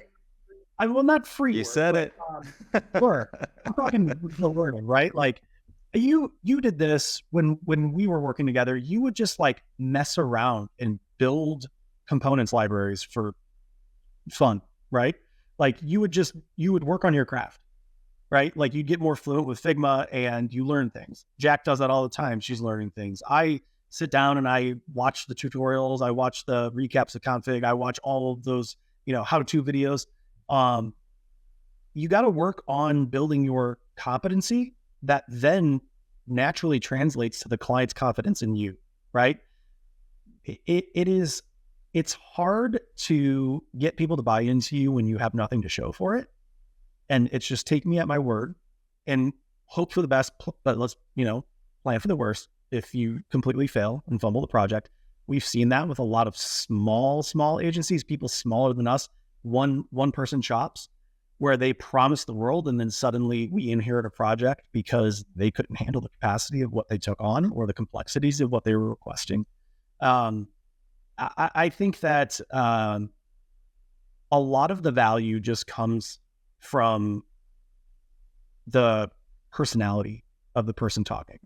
not free. You work, said but, it. work. I'm talking the learning, right? Like you did this when we were working together. You would just like mess around and build components libraries for fun, right? Like you would work on your craft, right? Like you get more fluent with Figma and you learn things. Jack does that all the time. She's learning things. I sit down and I watch the tutorials. I watch the recaps of config. I watch all of those, how-to videos. You got to work on building your competency that then naturally translates to the client's confidence in you, right? It's hard to get people to buy into you when you have nothing to show for it. And it's just take me at my word and hope for the best, but let's, plan for the worst. If you completely fail and fumble the project, we've seen that with a lot of small agencies, people smaller than us, one person shops, where they promise the world and then suddenly we inherit a project because they couldn't handle the capacity of what they took on or the complexities of what they were requesting. I think that a lot of the value just comes from the personality of the person talking.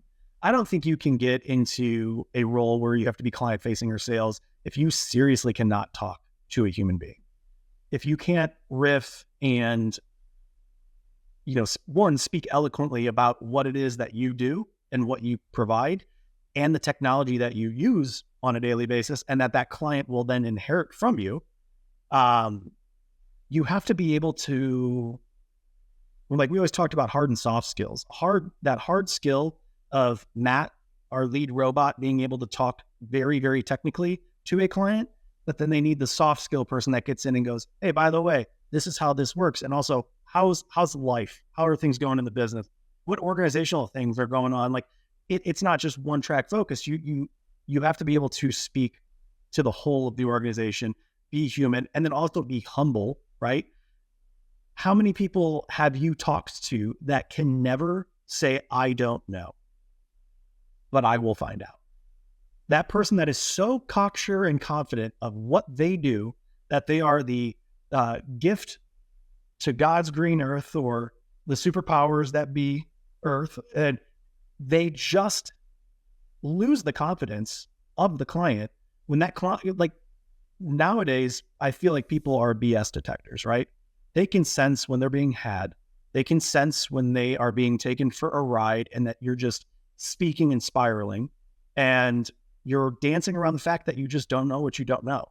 I don't think you can get into a role where you have to be client facing or sales if you seriously cannot talk to a human being. If you can't riff and, one, speak eloquently about what it is that you do and what you provide and the technology that you use on a daily basis and that client will then inherit from you, you have to be able to, like we always talked about hard and soft skills. That hard skill of Matt, our lead robot, being able to talk very, very technically to a client, but then they need the soft skill person that gets in and goes, hey, by the way, this is how this works. And also, how's life? How are things going in the business? What organizational things are going on? Like it's not just one track focus. You have to be able to speak to the whole of the organization, be human, and then also be humble, right? How many people have you talked to that can never say, I don't know, but I will find out? That person that is so cocksure and confident of what they do, that they are the gift to God's green earth or the superpowers that be earth, and they just lose the confidence of the client when that client, like nowadays, I feel like people are BS detectors, right? They can sense when they're being had. They can sense when they are being taken for a ride and that you're just speaking and spiraling and you're dancing around the fact that you just don't know what you don't know.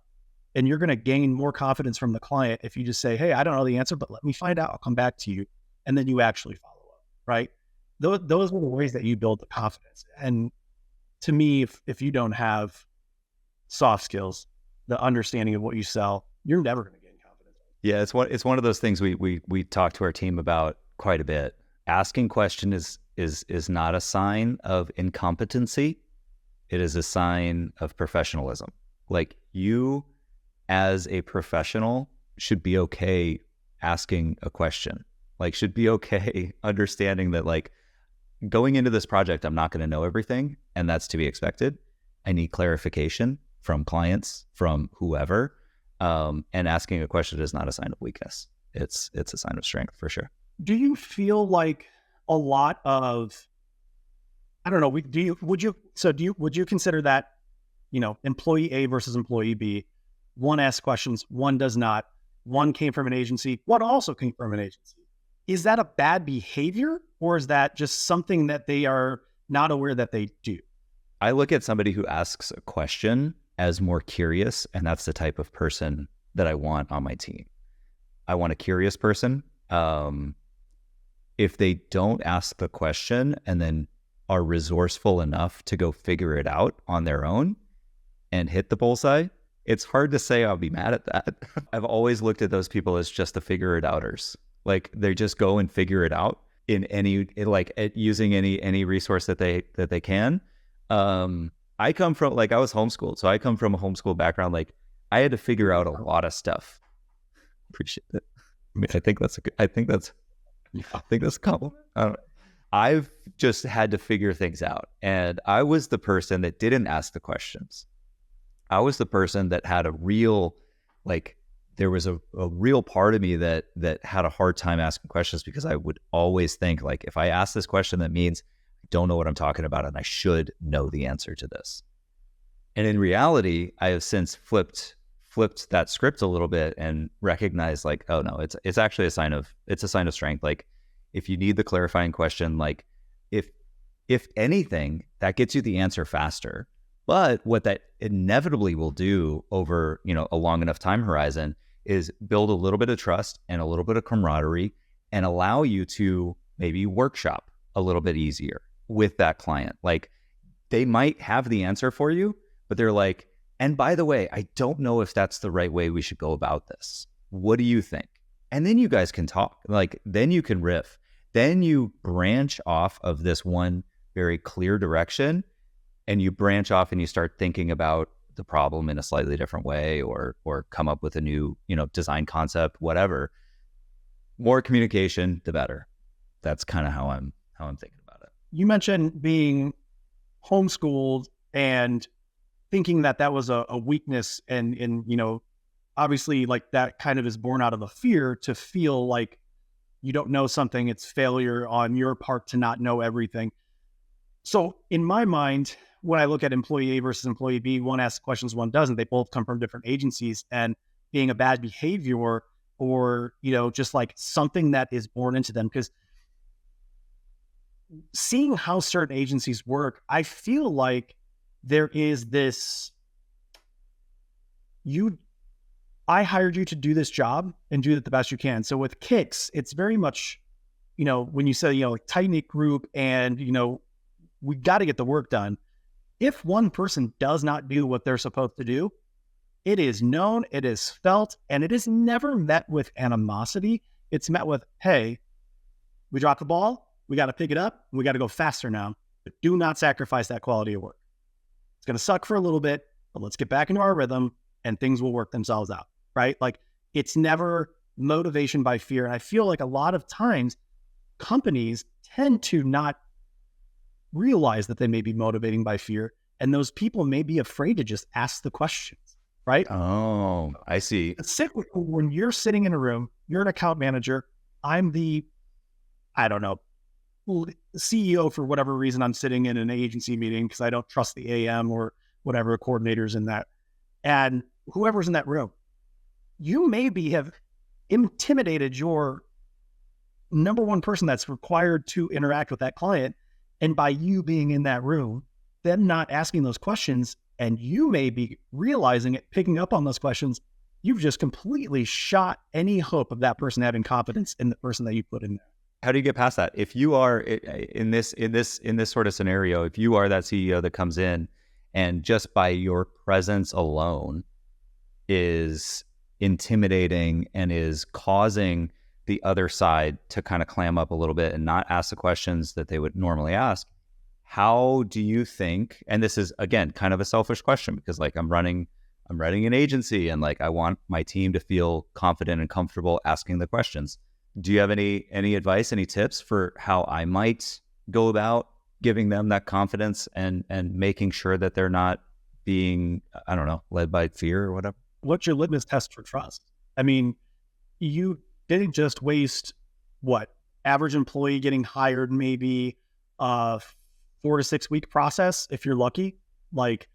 And you're going to gain more confidence from the client if you just say, hey, I don't know the answer, but let me find out. I'll come back to you. And then you actually follow up, right? Those are the ways that you build the confidence. And to me, if you don't have soft skills, the understanding of what you sell, you're never going to gain confidence. Yeah, it's one of those things we talk to our team about quite a bit. Asking question is not a sign of incompetency. It is a sign of professionalism. Like you as a professional should be okay asking a question. Like should be okay understanding that like going into this project, I'm not going to know everything, and that's to be expected. I need clarification from clients, from whoever, and asking a question is not a sign of weakness. It's a sign of strength for sure. Do you feel like a lot of, I don't know, would you consider that, employee A versus employee B, one asks questions, one does not, one came from an agency, one also came from an agency? Is that a bad behavior, or is that just something that they are not aware that they do? I look at somebody who asks a question as more curious, and that's the type of person that I want on my team. I want a curious person. If they don't ask the question and then are resourceful enough to go figure it out on their own and hit the bullseye, it's hard to say I'll be mad at that. I've always looked at those people as just the figure it outers. Like they just go and figure it out using any resource that they can. I come from, like, I was homeschooled, so I come from a homeschool background. Like I had to figure out a lot of stuff. Appreciate it. I mean, I think that's a compliment. I've just had to figure things out, and I was the person that didn't ask the questions. I was the person that had a real, like, there was a real part of me that had a hard time asking questions, because I would always think, like, if I ask this question, that means I don't know what I'm talking about, and I should know the answer to this. And in reality, I have since flipped that script a little bit and recognized, like, oh no, it's actually a sign of strength. Like, if you need the clarifying question, like, if anything, that gets you the answer faster. But what that inevitably will do over, a long enough time horizon is build a little bit of trust and a little bit of camaraderie, and allow you to maybe workshop a little bit easier with that client. Like, they might have the answer for you, but they're like, and by the way, I don't know if that's the right way we should go about this. What do you think? And then you guys can talk. Like, then you can riff. Then you branch off of this one very clear direction, and you branch off and you start thinking about the problem in a slightly different way, or come up with a new, design concept, whatever. More communication, the better. That's kind of how I'm thinking about it. You mentioned being homeschooled and thinking that was a weakness, and obviously, like, that kind of is born out of a fear to feel like you don't know something. It's failure on your part to not know everything. So in my mind, when I look at employee A versus employee B, one asks questions, one doesn't. They both come from different agencies, and being a bad behavior, or, just like something that is born into them. Because seeing how certain agencies work, I feel like there is this, I hired you to do this job and do it the best you can. So with Kicks, it's very much, when you say, like, tight-knit group, and, we got to get the work done. If one person does not do what they're supposed to do, it is known, it is felt, and it is never met with animosity. It's met with, hey, we dropped the ball, we got to pick it up, we got to go faster now, but do not sacrifice that quality of work. It's going to suck for a little bit, but let's get back into our rhythm and things will work themselves out, right? Like, it's never motivation by fear. And I feel like a lot of times companies tend to not realize that they may be motivating by fear, and those people may be afraid to just ask the questions, right? Oh, I see. It's cyclical. When you're sitting in a room, you're an account manager. I'm the, CEO for whatever reason. I'm sitting in an agency meeting because I don't trust the AM or whatever coordinators in that. And whoever's in that room, you maybe have intimidated your number one person that's required to interact with that client. And by you being in that room, them not asking those questions, and you may be realizing it, picking up on those questions, you've just completely shot any hope of that person having confidence in the person that you put in there. How do you get past that? If you are in this sort of scenario, if you are that CEO that comes in and just by your presence alone is intimidating and is causing the other side to kind of clam up a little bit and not ask the questions that they would normally ask, how do you think, and this is, again, kind of a selfish question, because, like, I'm running an agency, and, like, I want my team to feel confident and comfortable asking the questions. Do you have any advice, any tips for how I might go about giving them that confidence and making sure that they're not being, I don't know, led by fear or whatever? What's your litmus test for trust? I mean, you didn't just waste average employee getting hired, maybe a 4 to 6 week process if you're lucky. Like,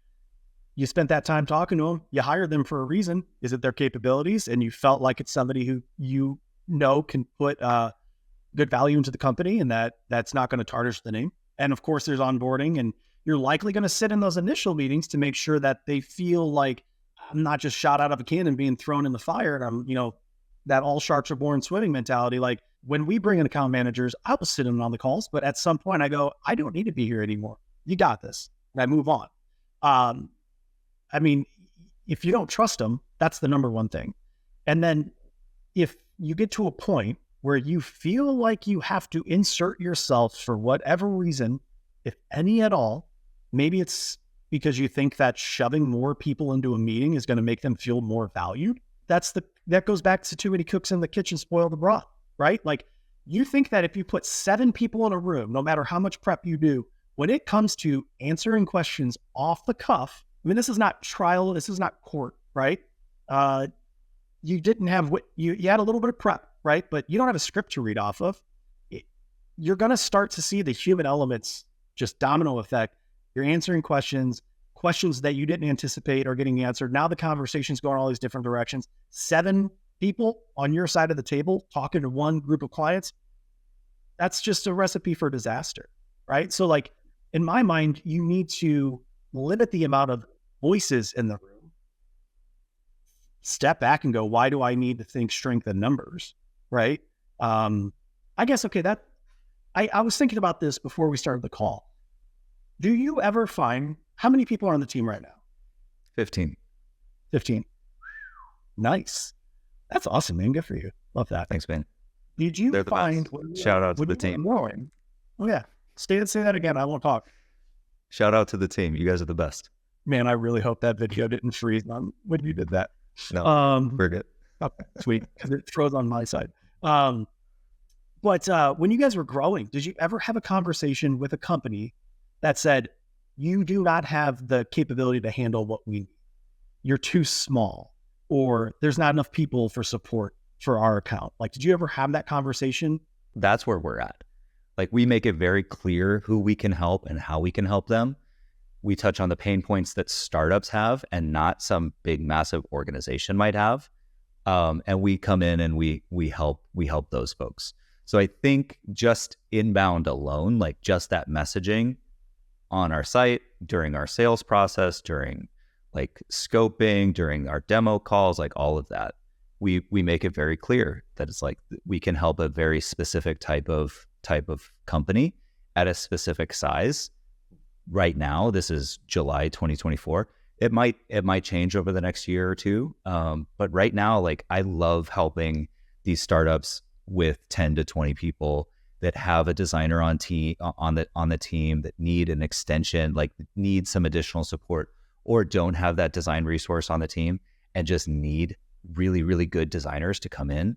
you spent that time talking to them, you hired them for a reason. Is it their capabilities? And you felt like it's somebody who can put good value into the company, and that's not going to tarnish the name. And of course, there's onboarding, and you're likely going to sit in those initial meetings to make sure that they feel like, I'm not just shot out of a cannon being thrown in the fire, and I'm, that all sharks are born swimming mentality. Like, when we bring in account managers, I will sit in on the calls, but at some point I go, I don't need to be here anymore. You got this. And I move on. I mean, if you don't trust them, that's the number one thing. And then if you get to a point where you feel like you have to insert yourself for whatever reason, if any at all. Maybe it's because you think that shoving more people into a meeting is going to make them feel more valued. That goes back to too many cooks in the kitchen spoil the broth, right? Like, you think that if you put 7 people in a room, no matter how much prep you do, when it comes to answering questions off the cuff, I mean, this is not trial, this is not court, right? You didn't have you had a little bit of prep, right? But you don't have a script to read off of. You're going to start to see the human elements just domino effect. You're answering questions that you didn't anticipate are getting answered. Now the conversation's going all these different directions. 7 people on your side of the table talking to one group of clients. That's just a recipe for disaster, right? So like, in my mind, you need to limit the amount of voices in the room, step back and go, why do I need to think strength in numbers, right? I guess, okay, I was thinking about this before we started the call. Do you ever find, how many people are on the team right now? 15. 15. Nice. That's awesome, man. Good for you. Love that. Thanks, man. Did you They're the find... best. Shout out to the team. Growing? Oh, yeah. Say that again. I won't talk. Shout out to the team. You guys are the best. Man, I really hope that video didn't freeze on when you did that. No, we're good. Okay, sweet, because it froze on my side. But when you guys were growing, did you ever have a conversation with a company that said, you do not have the capability to handle what we need? You're too small, or there's not enough people for support for our account. Like, did you ever have that conversation? That's where we're at. Like, we make it very clear who we can help and how we can help them. We touch on the pain points that startups have and not some big, massive organization might have. And we come in and we help those folks. So I think just inbound alone, like just that messaging on our site, during our sales process, during like scoping, during our demo calls, like all of that, we make it very clear that it's like we can help a very specific type of company at a specific size. Right now, this is July 2024. It might change over the next year or two. But right now, like, I love helping these startups with 10 to 20 people that have a designer on the team that need an extension, like need some additional support, or don't have that design resource on the team and just need really, really good designers to come in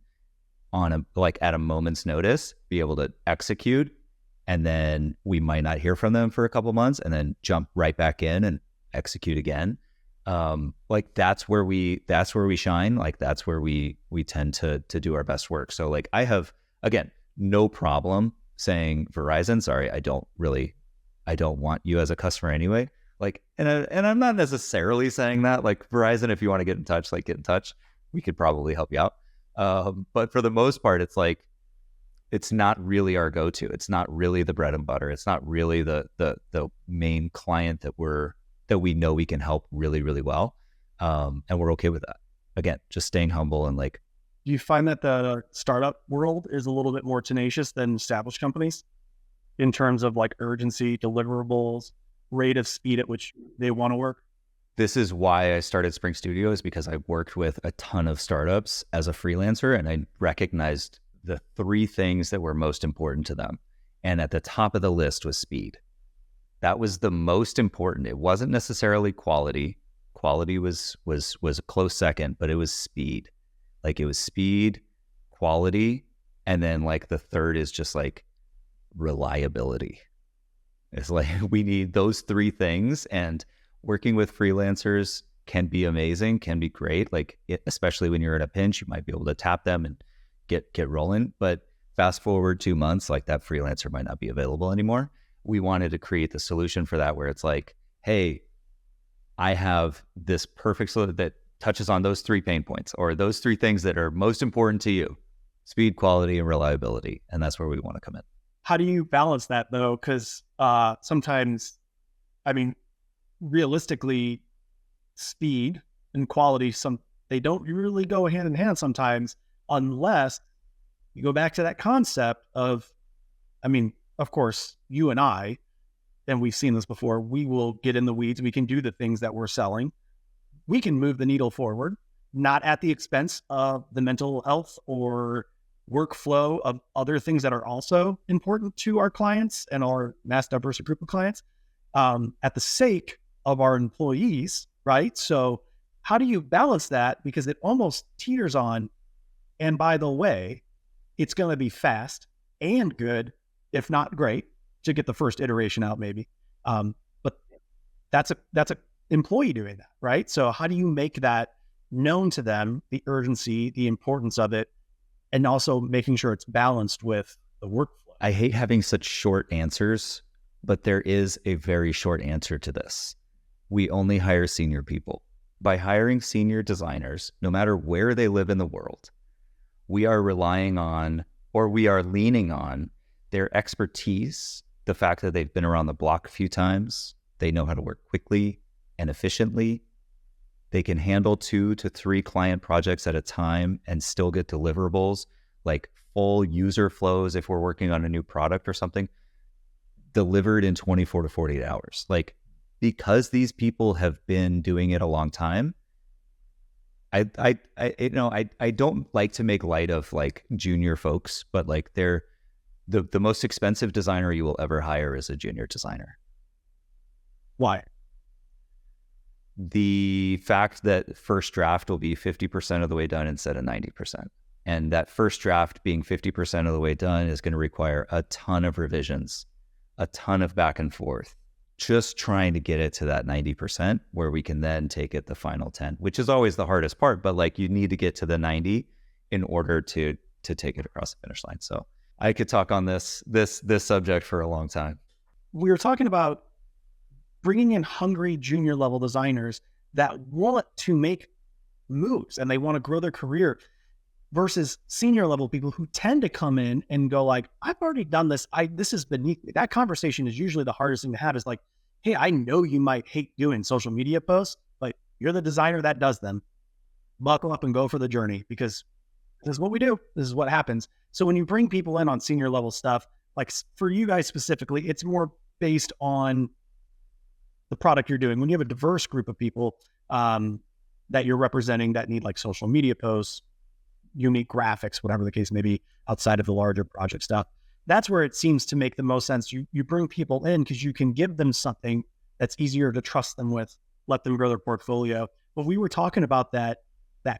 at a moment's notice, be able to execute. And then we might not hear from them for a couple months and then jump right back in and execute again. Like that's where we shine. Like that's where we tend to do our best work. So like I have, again, no problem saying Verizon, sorry, I don't want you as a customer anyway. Like, and I'm not necessarily saying that, like, Verizon, if you want to get in touch, like, get in touch. We could probably help you out. But for the most part, it's like, it's not really our go-to. It's not really the bread and butter. It's not really the main client that we know we can help really, really well. And we're okay with that. Again, just staying humble and like. Do you find that the startup world is a little bit more tenacious than established companies in terms of like urgency, deliverables, rate of speed at which they want to work? This is why I started Spring Studios, because I worked with a ton of startups as a freelancer, and I recognized the 3 things that were most important to them. And at the top of the list was speed. That was the most important. It wasn't necessarily quality. Quality was a close second, but it was speed. Like it was speed, quality, and then like the third is just like reliability. It's like we need those 3 things, and working with freelancers can be amazing, can be great. Like especially when you're in a pinch, you might be able to tap them and get rolling. But fast forward 2 months, like that freelancer might not be available anymore. We wanted to create the solution for that, where it's like, hey, I have this perfect solution that touches on those 3 pain points, or those 3 things that are most important to you: speed, quality, and reliability. And that's where we want to come in. How do you balance that though? Because sometimes, I mean, realistically, speed and quality, they don't really go hand in hand sometimes, unless you go back to that concept of, I mean, of course, you and I, and we've seen this before, we will get in the weeds. We can do the things that we're selling. We can move the needle forward, not at the expense of the mental health or workflow of other things that are also important to our clients and our mass diverse group of clients, at the sake of our employees, right? So how do you balance that? Because it almost teeters on, and by the way, it's going to be fast and good, if not great, to get the first iteration out maybe. But that's a employee doing that, right? So how do you make that known to them, the urgency, the importance of it, and also making sure it's balanced with the workflow? I hate having such short answers, but there is a very short answer to this. We only hire senior people. By hiring senior designers, no matter where they live in the world, we are relying on, or we are leaning on, their expertise, the fact that they've been around the block a few times, they know how to work quickly and efficiently, they can handle 2 to 3 client projects at a time and still get deliverables, like full user flows if we're working on a new product or something, delivered in 24 to 48 hours. Like, because these people have been doing it a long time, I don't like to make light of like junior folks, but like they're the most expensive designer you will ever hire is a junior designer. Why? The fact that first draft will be 50% of the way done instead of 90%. And that first draft being 50% of the way done is going to require a ton of revisions, a ton of back and forth, just trying to get it to that 90% where we can then take it the final 10, which is always the hardest part. But like, you need to get to the 90 in order to take it across the finish line. So I could talk on this subject for a long time. We were talking about bringing in hungry junior level designers that want to make moves and they want to grow their career, versus senior level people who tend to come in and go like, I've already done this. This is beneath me. That conversation is usually the hardest thing to have, is like, hey, I know you might hate doing social media posts, but you're the designer that does them. Buckle up and go for the journey, because this is what we do. This is what happens. So when you bring people in on senior level stuff, like for you guys specifically, it's more based on the product you're doing. When you have a diverse group of people that you're representing that need like social media posts, unique graphics, whatever the case may be, outside of the larger project stuff, that's where it seems to make the most sense. You bring people in because you can give them something that's easier to trust them with, let them grow their portfolio. But we were talking about that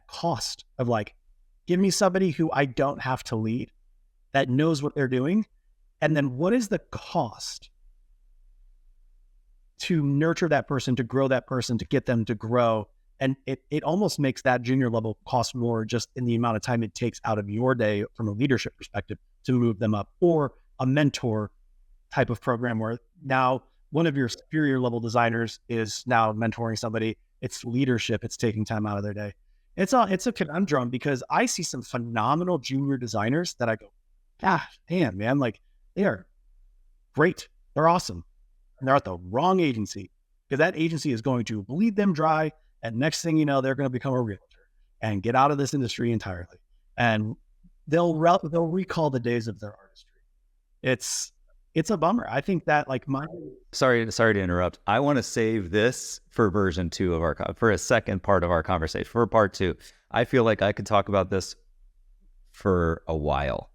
cost of like, give me somebody who I don't have to lead, that knows what they're doing. And then what is the cost to nurture that person, to grow that person, to get them to grow? And it almost makes that junior level cost more just in the amount of time it takes out of your day from a leadership perspective to move them up, or a mentor type of program where now one of your superior level designers is now mentoring somebody. It's leadership. It's taking time out of their day. It's a conundrum, because I see some phenomenal junior designers that I go, damn, man, like they are great. They're awesome. And they're at the wrong agency, because that agency is going to bleed them dry. And next thing you know, they're going to become a realtor and get out of this industry entirely. And they'll recall the days of their artistry. It's a bummer. I think that like Sorry to interrupt. I want to save this for version 2 of for a second part of our conversation, for part 2. I feel like I could talk about this for a while.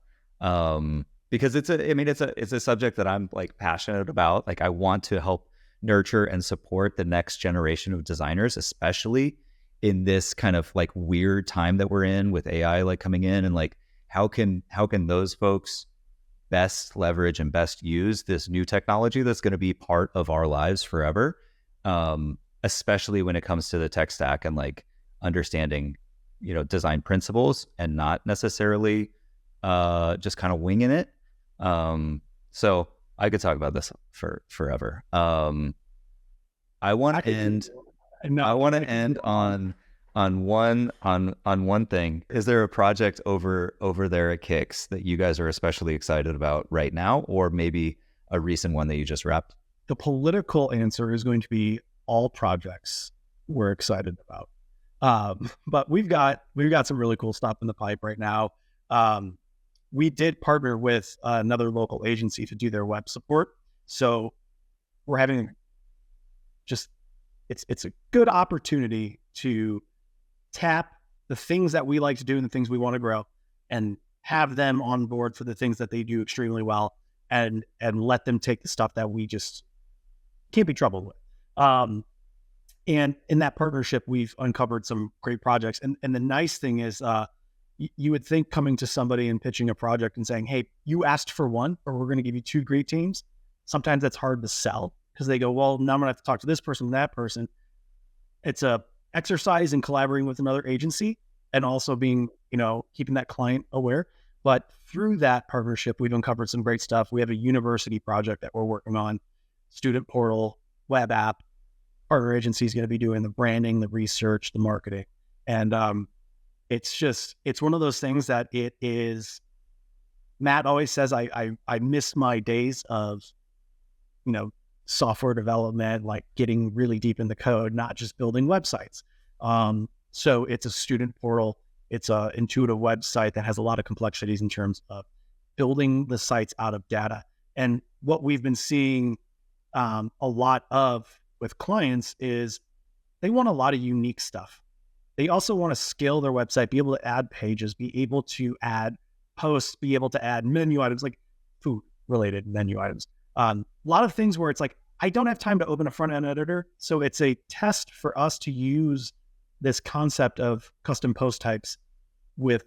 Because it's a subject that I'm like passionate about. Like, I want to help nurture and support the next generation of designers, especially in this kind of like weird time that we're in with AI like coming in, and like how can those folks best leverage and best use this new technology that's going to be part of our lives forever, especially when it comes to the tech stack and like understanding, design principles and not necessarily just kind of winging it. So I could talk about this for forever. I want to end on one thing. Is there a project over there at Kix that you guys are especially excited about right now, or maybe a recent one that you just wrapped? The political answer is going to be all projects we're excited about. But we've got some really cool stuff in the pipe right now. We did partner with another local agency to do their web support. So we're having it's a good opportunity to tap the things that we like to do and the things we want to grow, and have them on board for the things that they do extremely well, and let them take the stuff that we just can't be troubled with. And in that partnership, we've uncovered some great projects. And the nice thing is, you would think coming to somebody and pitching a project and saying, hey, you asked for one, or we're going to give you 2 great teams. Sometimes that's hard to sell because they go, well, now I'm going to have to talk to this person and that person. It's a exercise in collaborating with another agency and also being, keeping that client aware. But through that partnership, we've uncovered some great stuff. We have a university project that we're working on, student portal, web app. Partner agency is going to be doing the branding, the research, the marketing. And it's one of those things that it is, Matt always says, I miss my days of, software development, like getting really deep in the code, not just building websites. So it's a student portal. It's a intuitive website that has a lot of complexities in terms of building the sites out of data. And what we've been seeing a lot of with clients is they want a lot of unique stuff. They also want to scale their website, be able to add pages, be able to add posts, be able to add menu items, like food related menu items. A lot of things where it's like, I don't have time to open a front end editor. So it's a test for us to use this concept of custom post types with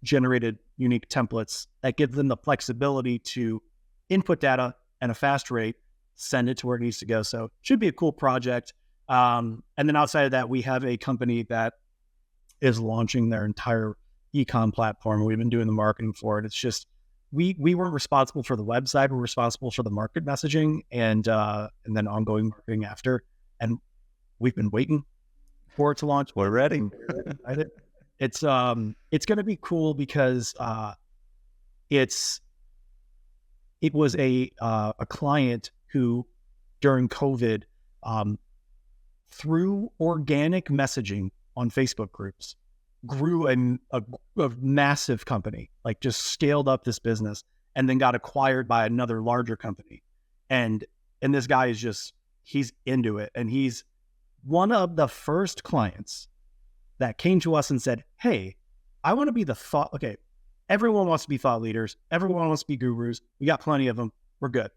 generated unique templates that give them the flexibility to input data at a fast rate, send it to where it needs to go. So it should be a cool project. And then outside of that, we have a company that is launching their entire e-com platform. We've been doing the marketing for it. It's just, we weren't responsible for the website. We're responsible for the market messaging and then ongoing marketing after. And we've been waiting for it to launch. We're ready. It's going to be cool because it was a client who during COVID, through organic messaging on Facebook groups, grew a massive company, like just scaled up this business and then got acquired by another larger company. And this guy is he's into it. And he's one of the first clients that came to us and said, hey, I want to be everyone wants to be thought leaders. Everyone wants to be gurus. We got plenty of them. We're good.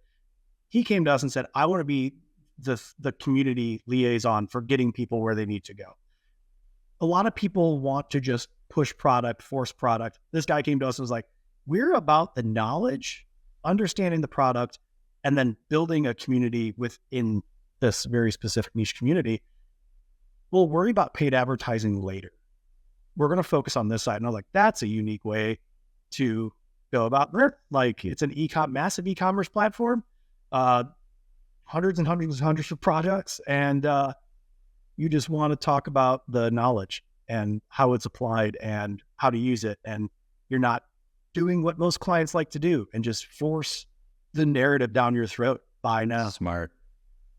He came to us and said, I want to be the community liaison for getting people where they need to go. A lot of people want to just push product, force product. This guy came to us and was like, we're about the knowledge, understanding the product, and then building a community within this very specific niche community. We'll worry about paid advertising later. We're going to focus on this side. And I was like, that's a unique way to go about it. Like, it's an massive e-commerce platform, hundreds and hundreds and hundreds of products. And you just want to talk about the knowledge and how it's applied and how to use it. And you're not doing what most clients like to do and just force the narrative down your throat. Buy now. Smart.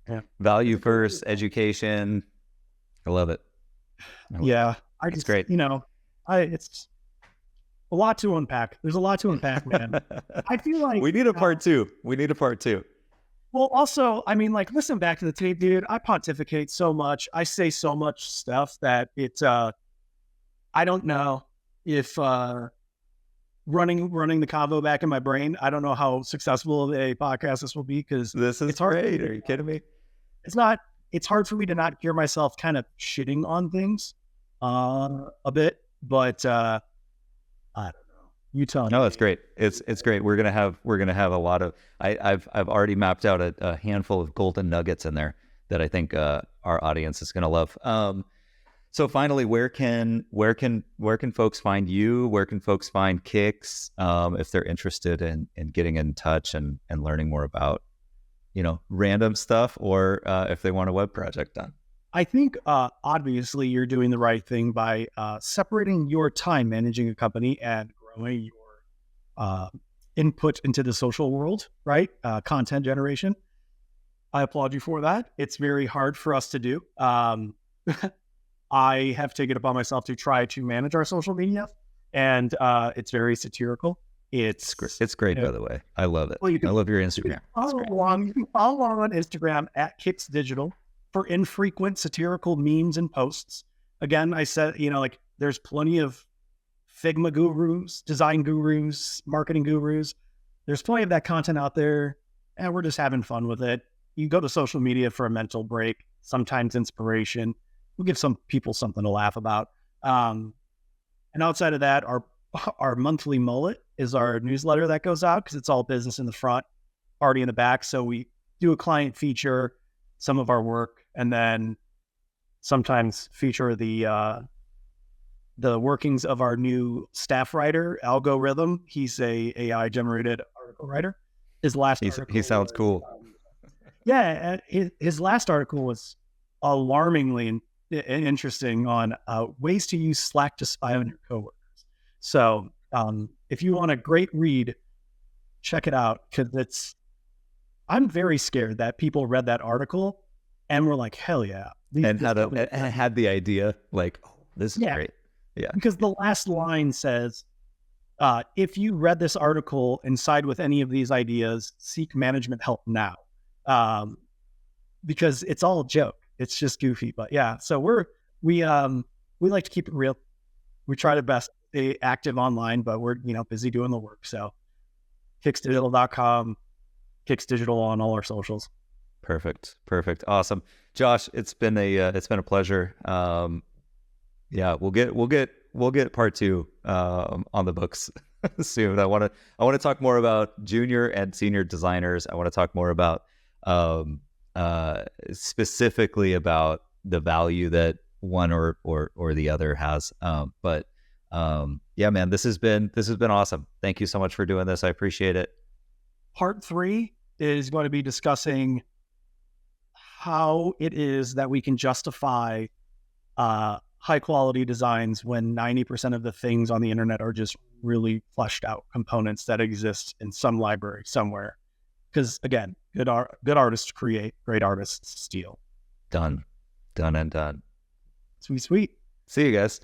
Yeah. Value first, education. I love it. Yeah. It's great. It's a lot to unpack. There's a lot to unpack, man. I feel like we need a part two. Well, also, listen back to the tape, dude. I pontificate so much. I say so much stuff that it's, I don't know if running the convo back in my brain, I don't know how successful a podcast this will be because this is great. Are you kidding me? It's hard for me to not hear myself kind of shitting on things a bit, but I don't know. You tell me. No, that's great. It's great. We're gonna have a lot of. I've already mapped out a handful of golden nuggets in there that I think our audience is gonna love. So finally, where can folks find you? Where can folks find Kix if they're interested in getting in touch and learning more about random stuff, or if they want a web project done? I think obviously you're doing the right thing by separating your time managing a company and growing your input into the social world, right? Content generation. I applaud you for that. It's very hard for us to do. I have taken it upon myself to try to manage our social media, and it's very satirical. It's great, by the way. I love it. Well, I love your Instagram. You can follow along on Instagram at Kix Digital for infrequent satirical memes and posts. Again, I said, there's plenty of Figma gurus, design gurus, marketing gurus. There's plenty of that content out there, and we're just having fun with it. You go to social media for a mental break, sometimes inspiration. We'll give some people something to laugh about. And outside of that, our monthly mullet is our newsletter that goes out because it's all business in the front, party in the back. So we do a client feature, some of our work, and then sometimes feature the workings of our new staff writer, Algorithm. He's a AI generated article writer. His last article he sounds cool. His last article was alarmingly interesting on ways to use Slack to spy on your coworkers. So if you want a great read, check it out, because I'm very scared that people read that article and were like, hell yeah. And had the idea like, oh, this is great. Yeah. Because the last line says, if you read this article and side with any of these ideas, seek management help now. Because it's all a joke. It's just goofy. But yeah, so we like to keep it real. We try to best stay active online, but we're busy doing the work. So kicksdigital.com, kicksdigital on all our socials. Perfect. Awesome. Josh, it's been a pleasure. Yeah, we'll get part 2 on the books soon. I want to talk more about junior and senior designers. I want to talk more about specifically about the value that one or the other has. But yeah, man, this has been awesome. Thank you so much for doing this. I appreciate it. Part 3 is going to be discussing how it is that we can justify high quality designs when 90% of the things on the internet are just really fleshed out components that exist in some library somewhere. Because again, good artists create, great artists steal. Done and done. Sweet. See you guys.